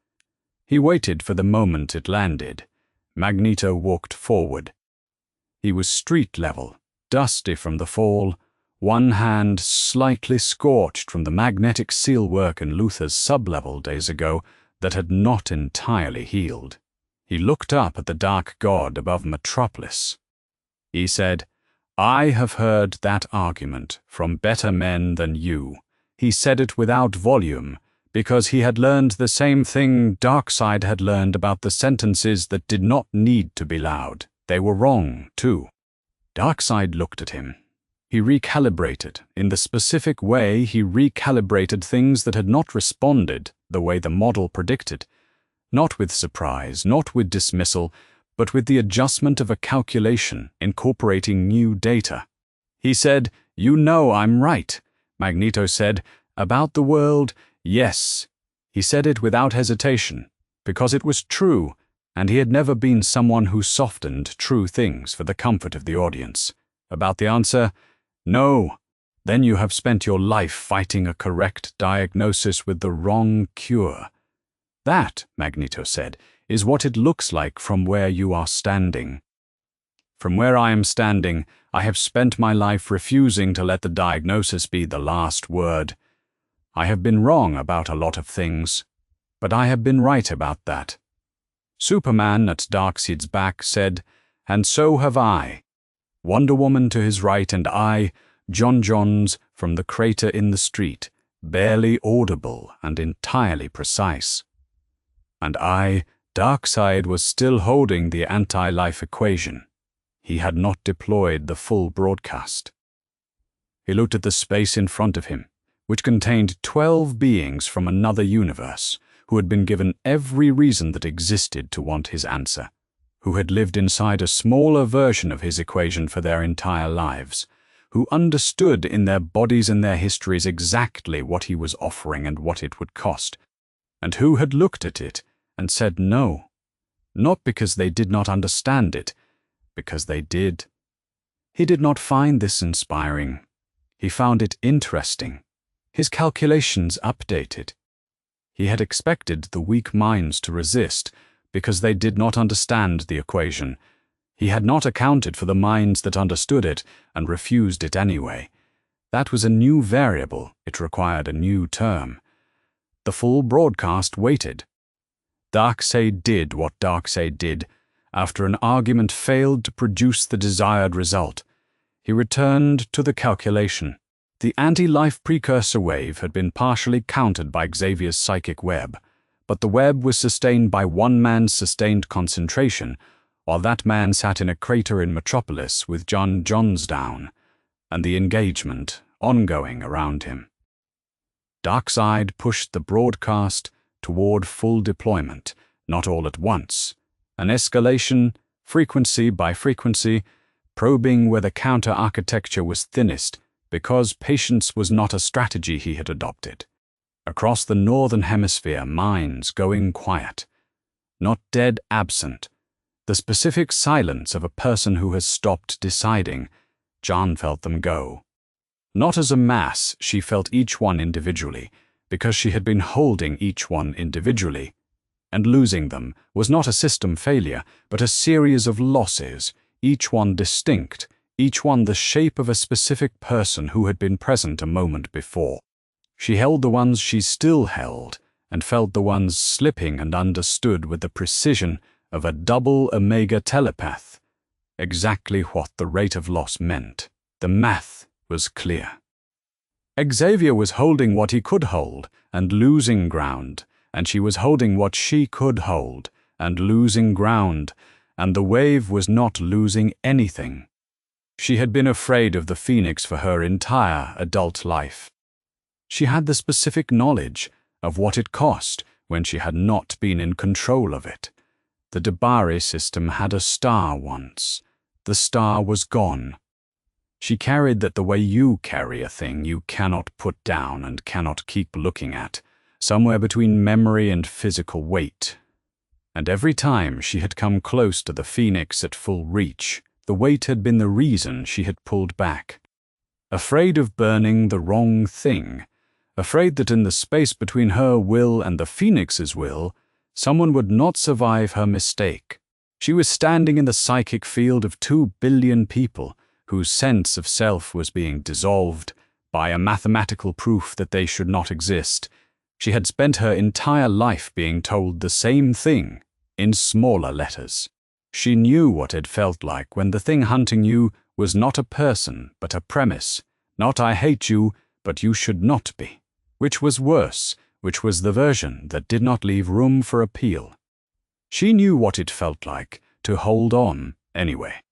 He waited for the moment it landed. Magneto walked forward. He was street level, dusty from the fall, one hand slightly scorched from the magnetic sealwork in Luthor's sublevel days ago that had not entirely healed. He looked up at the dark god above Metropolis. He said, "I have heard that argument from better men than you." He said it without volume, because he had learned the same thing Darkseid had learned about the sentences that did not need to be loud. They were wrong, too. Darkseid looked at him. He recalibrated. In the specific way, he recalibrated things that had not responded the way the model predicted. Not with surprise, not with dismissal, but with the adjustment of a calculation incorporating new data. He said, "You know I'm right." Magneto said, "About the world, yes." He said it without hesitation, because it was true, and he had never been someone who softened true things for the comfort of the audience. About the answer, no. Then you have spent your life fighting a correct diagnosis with the wrong cure. That, Magneto said, is what it looks like from where you are standing. From where I am standing, I have spent my life refusing to let the diagnosis be the last word. I have been wrong about a lot of things, but I have been right about that. Superman at Darkseid's back said, "And so have I." Wonder Woman to his right, and I, John Johns, from the crater in the street, barely audible and entirely precise. And I, Darkseid, was still holding the anti-life equation. He had not deployed the full broadcast. He looked at the space in front of him, which contained 12 beings from another universe, who had been given every reason that existed to want his answer, who had lived inside a smaller version of his equation for their entire lives, who understood in their bodies and their histories exactly what he was offering and what it would cost, and who had looked at it and said no, not because they did not understand it, because they did. He did not find this inspiring. He found it interesting. His calculations updated. He had expected the weak minds to resist because they did not understand the equation. He had not accounted for the minds that understood it and refused it anyway. That was a new variable. It required a new term. The full broadcast waited. Darkseid did what Darkseid did. After an argument failed to produce the desired result, he returned to the calculation. The anti-life precursor wave had been partially countered by Xavier's psychic web, but the web was sustained by one man's sustained concentration, while that man sat in a crater in Metropolis with John Johns down, and the engagement ongoing around him. Darkseid pushed the broadcast toward full deployment, not all at once. An escalation, frequency by frequency, probing where the counter-architecture was thinnest, because patience was not a strategy he had adopted. Across the northern hemisphere, minds going quiet. Not dead absent. The specific silence of a person who has stopped deciding. John felt them go. Not as a mass, she felt each one individually, because she had been holding each one individually. And losing them was not a system failure, but a series of losses, each one distinct, each one the shape of a specific person who had been present a moment before. She held the ones she still held, and felt the ones slipping and understood with the precision of a double omega telepath. Exactly what the rate of loss meant. The math was clear. Xavier was holding what he could hold and losing ground, and she was holding what she could hold and losing ground, and the wave was not losing anything. She had been afraid of the Phoenix for her entire adult life. She had the specific knowledge of what it cost when she had not been in control of it. The Debari system had a star once. The star was gone. She carried that the way you carry a thing you cannot put down and cannot keep looking at, somewhere between memory and physical weight. And every time she had come close to the Phoenix at full reach, the weight had been the reason she had pulled back. Afraid of burning the wrong thing, afraid that in the space between her will and the Phoenix's will, someone would not survive her mistake. She was standing in the psychic field of 2 billion people, whose sense of self was being dissolved by a mathematical proof that they should not exist. She had spent her entire life being told the same thing, in smaller letters. She knew what it felt like when the thing hunting you was not a person, but a premise. Not "I hate you, but you should not be." Which was worse, which was the version that did not leave room for appeal. She knew what it felt like to hold on anyway.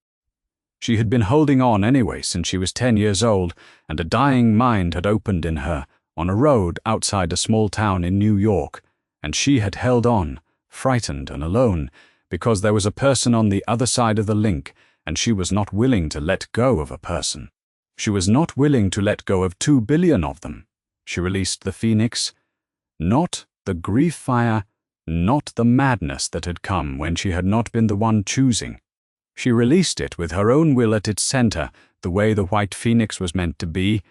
She had been holding on anyway since she was 10 years old, and a dying mind had opened in her on a road outside a small town in New York, and she had held on, frightened and alone, because there was a person on the other side of the link, and she was not willing to let go of a person. She was not willing to let go of 2 billion of them. She released the Phoenix, not the grief fire, not the madness that had come when she had not been the one choosing. She released it with her own will at its center, the way the white Phoenix was meant to be,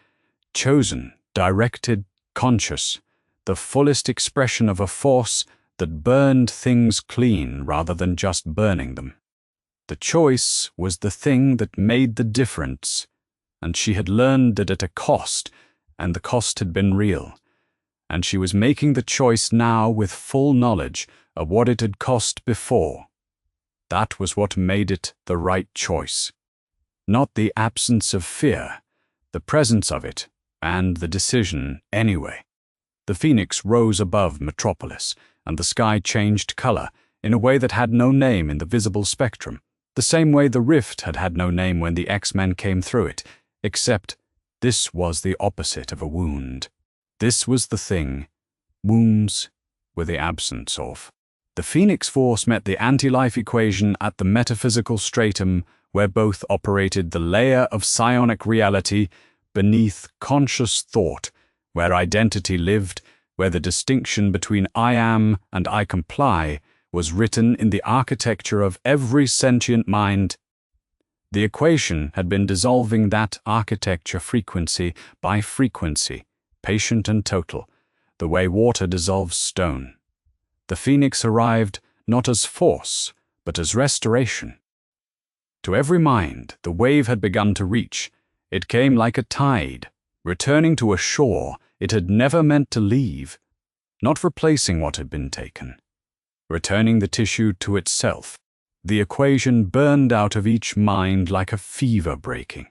chosen, directed, conscious, the fullest expression of a force that burned things clean rather than just burning them. The choice was the thing that made the difference, and she had learned it at a cost, and the cost had been real. And she was making the choice now with full knowledge of what it had cost before. That was what made it the right choice. Not the absence of fear, the presence of it, and the decision anyway. The phoenix rose above Metropolis, and the sky changed color in a way that had no name in the visible spectrum, the same way the rift had had no name when the X-Men came through it, except this was the opposite of a wound. This was the thing. Wounds were the absence of. The Phoenix Force met the anti-life equation at the metaphysical stratum where both operated the layer of psionic reality beneath conscious thought, where identity lived, where the distinction between I am and I comply was written in the architecture of every sentient mind. The equation had been dissolving that architecture frequency by frequency, patient and total, the way water dissolves stone. The Phoenix arrived not as force, but as restoration. To every mind, the wave had begun to reach. It came like a tide, returning to a shore it had never meant to leave, not replacing what had been taken, returning the tissue to itself. The equation burned out of each mind like a fever breaking,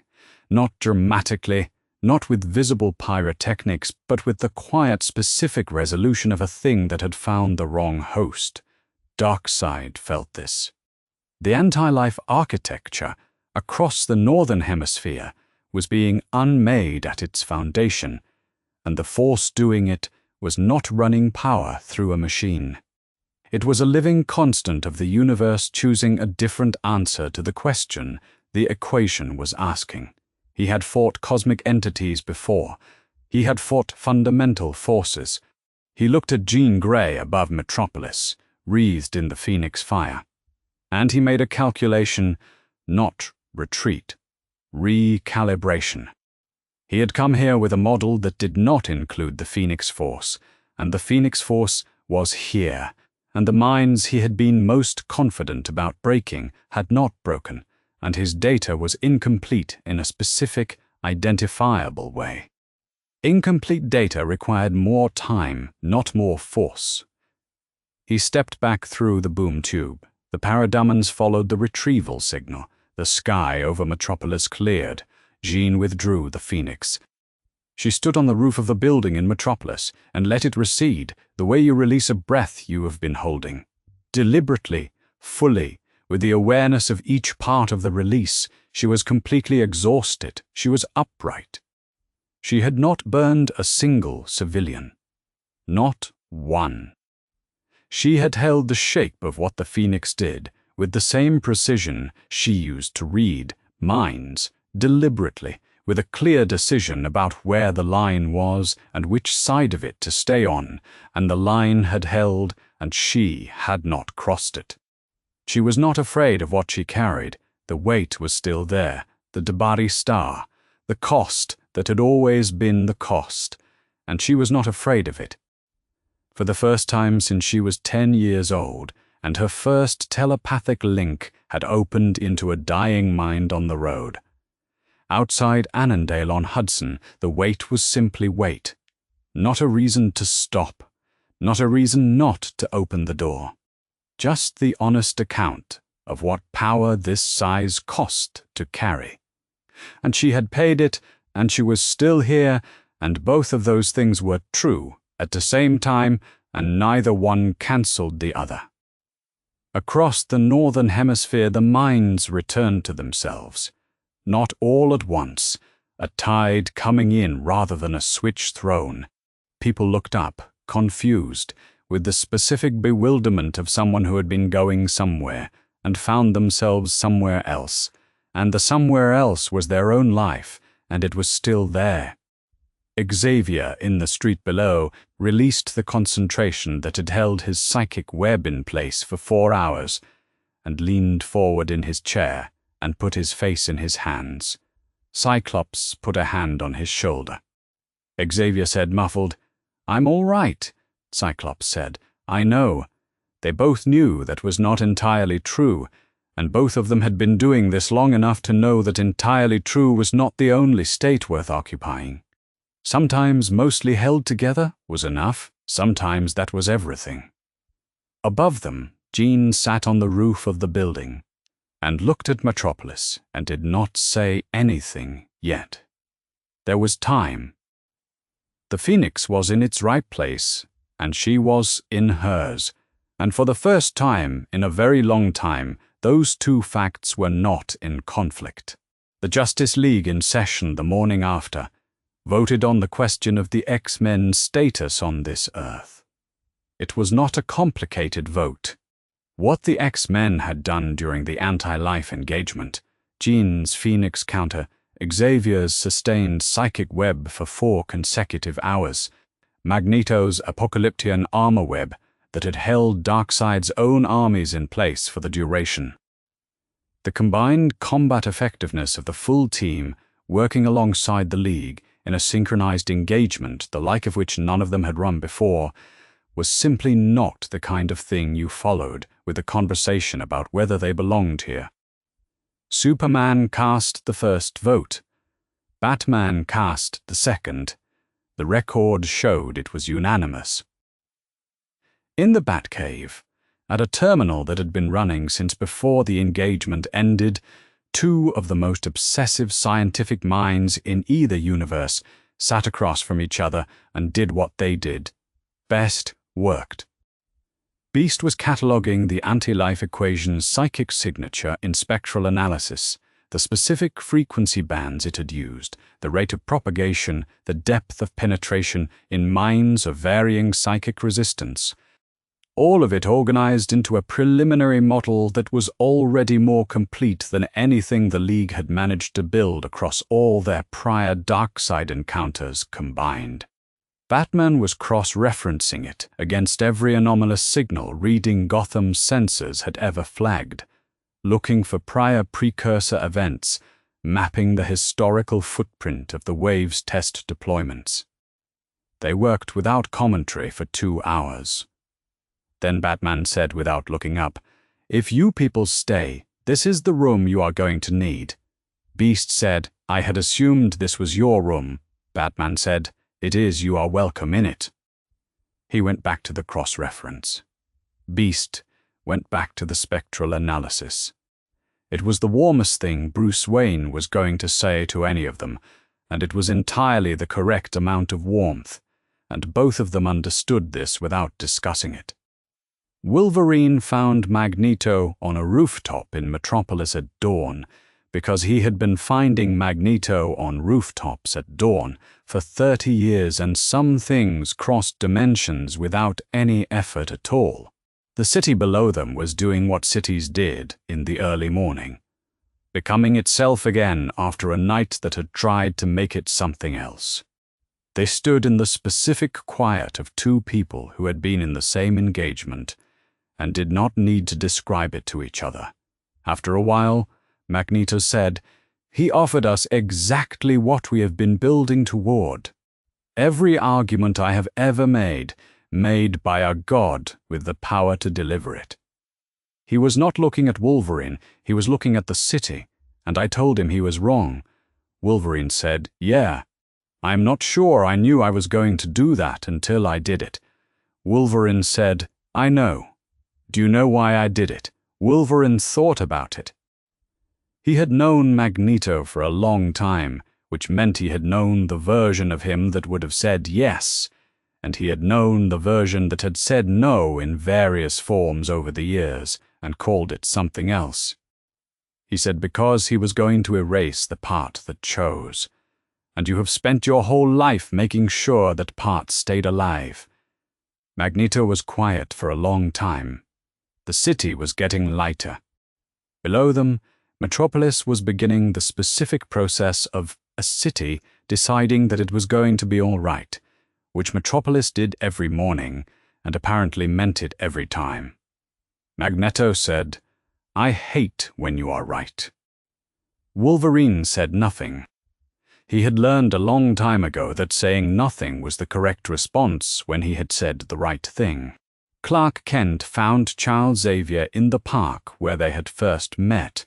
not dramatically, not with visible pyrotechnics, but with the quiet, specific resolution of a thing that had found the wrong host. Darkseid felt this. The anti-life architecture across the northern hemisphere was being unmade at its foundation, and the force doing it was not running power through a machine. It was a living constant of the universe choosing a different answer to the question the equation was asking. He had fought cosmic entities before. He had fought fundamental forces. He looked at Jean Grey above Metropolis, wreathed in the Phoenix fire. And he made a calculation, not retreat, recalibration. He had come here with a model that did not include the Phoenix Force, and the Phoenix Force was here, and the minds he had been most confident about breaking had not broken, and his data was incomplete in a specific, identifiable way. Incomplete data required more time, not more force. He stepped back through the boom tube. The parademons followed the retrieval signal. The sky over Metropolis cleared. Jean withdrew the Phoenix. She stood on the roof of the building in Metropolis and let it recede, the way you release a breath you have been holding. Deliberately, fully, with the awareness of each part of the release, she was completely exhausted. She was upright. She had not burned a single civilian. Not one. She had held the shape of what the Phoenix did, with the same precision she used to read minds, deliberately, with a clear decision about where the line was and which side of it to stay on, and the line had held, and she had not crossed it. She was not afraid of what she carried. The weight was still there, the Debari star, the cost that had always been the cost, and she was not afraid of it. For the first time since she was 10 years old, and her first telepathic link had opened into a dying mind on the road. Outside Annandale on Hudson, the wait was simply wait. Not a reason to stop, not a reason not to open the door. Just the honest account of what power this size cost to carry. And she had paid it, and she was still here, and both of those things were true at the same time, and neither one cancelled the other. Across the northern hemisphere, the minds returned to themselves. Not all at once, a tide coming in rather than a switch thrown. People looked up, confused, with the specific bewilderment of someone who had been going somewhere and found themselves somewhere else, and the somewhere else was their own life, and it was still there. Xavier, in the street below, released the concentration that had held his psychic web in place for 4 hours, and leaned forward in his chair and put his face in his hands. Cyclops put a hand on his shoulder. Xavier said, muffled, "I'm all right," Cyclops said. "I know." They both knew that was not entirely true, and both of them had been doing this long enough to know that entirely true was not the only state worth occupying. Sometimes mostly held together was enough, sometimes that was everything. Above them, Jean sat on the roof of the building and looked at Metropolis and did not say anything yet. There was time. The Phoenix was in its right place, and she was in hers, and for the first time in a very long time, those two facts were not in conflict. The Justice League in session the morning after voted on the question of the X-Men's status on this Earth. It was not a complicated vote. What the X-Men had done during the anti-life engagement, Jean's Phoenix counter, Xavier's sustained psychic web for 4 consecutive hours, Magneto's apocalyptian armor web that had held Darkseid's own armies in place for the duration. The combined combat effectiveness of the full team working alongside the League in a synchronized engagement the like of which none of them had run before was simply not the kind of thing you followed with a conversation about whether they belonged here. Superman cast the first vote. Batman cast the second. The record showed it was unanimous. In the Batcave, at a terminal that had been running since before the engagement ended, 2 of the most obsessive scientific minds in either universe sat across from each other and did what they did. Best worked. Beast was cataloguing the anti-life equation's psychic signature in spectral analysis, the specific frequency bands it had used, the rate of propagation, the depth of penetration in minds of varying psychic resistance. All of it organized into a preliminary model that was already more complete than anything the League had managed to build across all their prior Darkseid encounters combined. Batman was cross-referencing it against every anomalous signal reading Gotham's sensors had ever flagged, looking for prior precursor events, mapping the historical footprint of the Wave's test deployments. They worked without commentary for 2 hours. Then Batman said without looking up, "If you people stay, this is the room you are going to need." Beast said, "I had assumed this was your room." Batman said, "It is, you are welcome in it." He went back to the cross-reference. Beast went back to the spectral analysis. It was the warmest thing Bruce Wayne was going to say to any of them, and it was entirely the correct amount of warmth, and both of them understood this without discussing it. Wolverine found Magneto on a rooftop in Metropolis at dawn, because he had been finding Magneto on rooftops at dawn for 30 years, and some things crossed dimensions without any effort at all. The city below them was doing what cities did in the early morning, becoming itself again after a night that had tried to make it something else. They stood in the specific quiet of 2 people who had been in the same engagement and did not need to describe it to each other. After a while, Magneto said, "He offered us exactly what we have been building toward. Every argument I have ever made by a god with the power to deliver it." He was not looking at Wolverine, he was looking at the city, and I told him he was wrong. Wolverine said, "Yeah, I'm not sure I knew I was going to do that until I did it." Wolverine said, "I know. Do you know why I did it?" Wolverine thought about it. He had known Magneto for a long time, which meant he had known the version of him that would have said yes, and he had known the version that had said no in various forms over the years and called it something else. He said because he was going to erase the part that chose. And you have spent your whole life making sure that part stayed alive. Magneto was quiet for a long time. The city was getting lighter. Below them, Metropolis was beginning the specific process of a city deciding that it was going to be all right, which Metropolis did every morning, and apparently meant it every time. Magneto said, "I hate when you are right." Wolverine said nothing. He had learned a long time ago that saying nothing was the correct response when he had said the right thing. Clark Kent found Charles Xavier in the park where they had first met.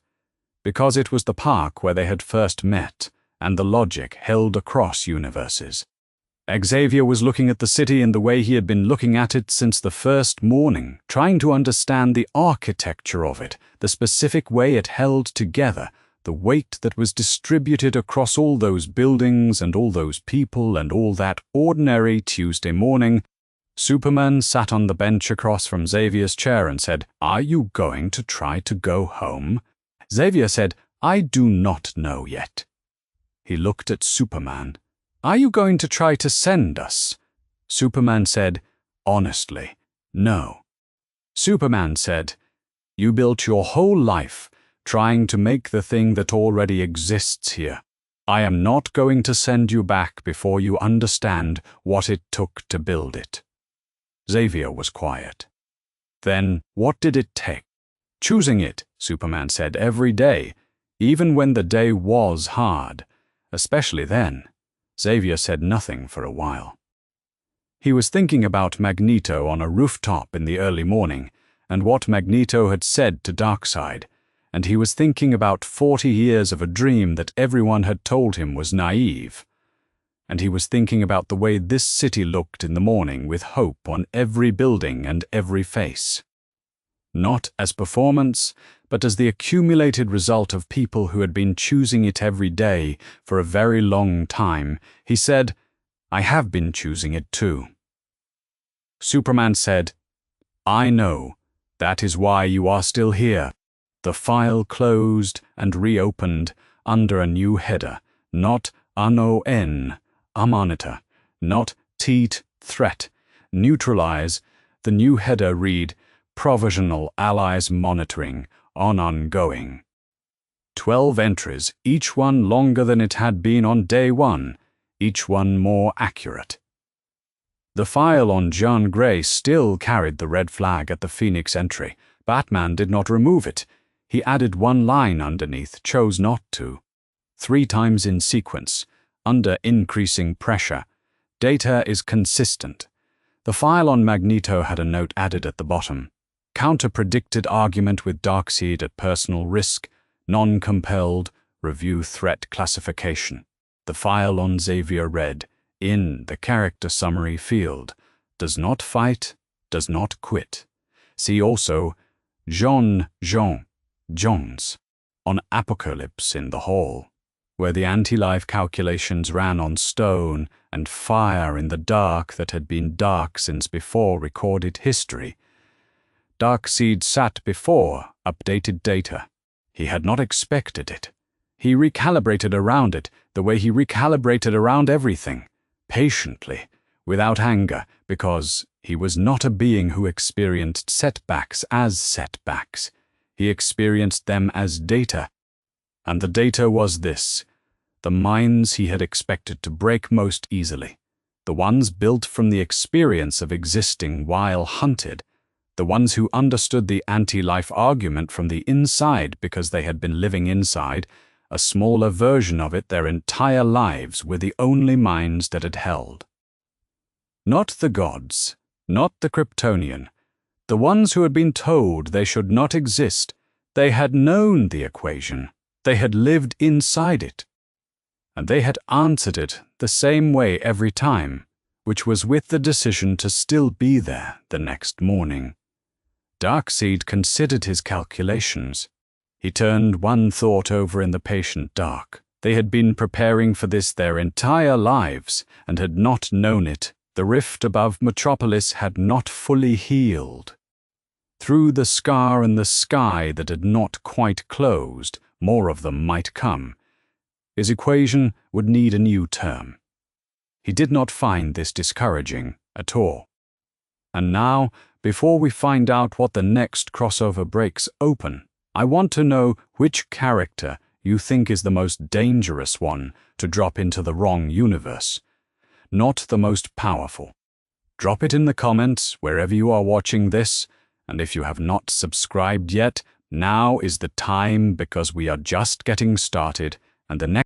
Because it was the park where they had first met, and the logic held across universes. Xavier was looking at the city in the way he had been looking at it since the first morning, trying to understand the architecture of it, the specific way it held together, the weight that was distributed across all those buildings and all those people and all that ordinary Tuesday morning. Superman sat on the bench across from Xavier's chair and said, "Are you going to try to go home?" Xavier said, "I do not know yet." He looked at Superman. "Are you going to try to send us?" Superman said, "Honestly, no." Superman said, "You built your whole life trying to make the thing that already exists here. I am not going to send you back before you understand what it took to build it." Xavier was quiet. "Then what did it take?" "Choosing it," Superman said, "every day, even when the day was hard, especially then." Xavier said nothing for a while. He was thinking about Magneto on a rooftop in the early morning, and what Magneto had said to Darkseid, and he was thinking about 40 years of a dream that everyone had told him was naive. And he was thinking about the way this city looked in the morning with hope on every building and every face. Not as performance, but as the accumulated result of people who had been choosing it every day for a very long time. He said, "I have been choosing it too." Superman said, "I know. That is why you are still here." The file closed and reopened under a new header, not UNON, a monitor, not TEAT, threat, neutralize. The new header read, Provisional Allies Monitoring, on ongoing. 12 entries, each one longer than it had been on day one, each one more accurate. The file on Jean Grey still carried the red flag at the Phoenix entry. Batman did not remove it. He added one line underneath, chose not to. 3 times in sequence, under increasing pressure. Data is consistent. The file on Magneto had a note added at the bottom. Counter-predicted argument with Darkseid at personal risk, non-compelled, review threat classification. The file on Xavier read, in the character summary field, does not fight, does not quit. See also, Jones, on Apocalypse in the Hall, where the anti-life calculations ran on stone and fire in the dark that had been dark since before recorded history. Darkseid sat before updated data. He had not expected it. He recalibrated around it the way he recalibrated around everything, patiently, without anger, because he was not a being who experienced setbacks as setbacks. He experienced them as data. And the data was this: the minds he had expected to break most easily, the ones built from the experience of existing while hunted, the ones who understood the anti-life argument from the inside because they had been living inside, a smaller version of it their entire lives, were the only minds that had held. Not the gods, not the Kryptonian, the ones who had been told they should not exist. They had known the equation. They had lived inside it. And they had answered it the same way every time, which was with the decision to still be there the next morning. Darkseid considered his calculations. He turned one thought over in the patient dark. They had been preparing for this their entire lives and had not known it. The rift above Metropolis had not fully healed. Through the scar in the sky that had not quite closed, more of them might come. His equation would need a new term. He did not find this discouraging at all. And now, before we find out what the next crossover breaks open, I want to know which character you think is the most dangerous one to drop into the wrong universe. Not the most powerful. Drop it in the comments wherever you are watching this, and if you have not subscribed yet, now is the time, because we are just getting started, and the next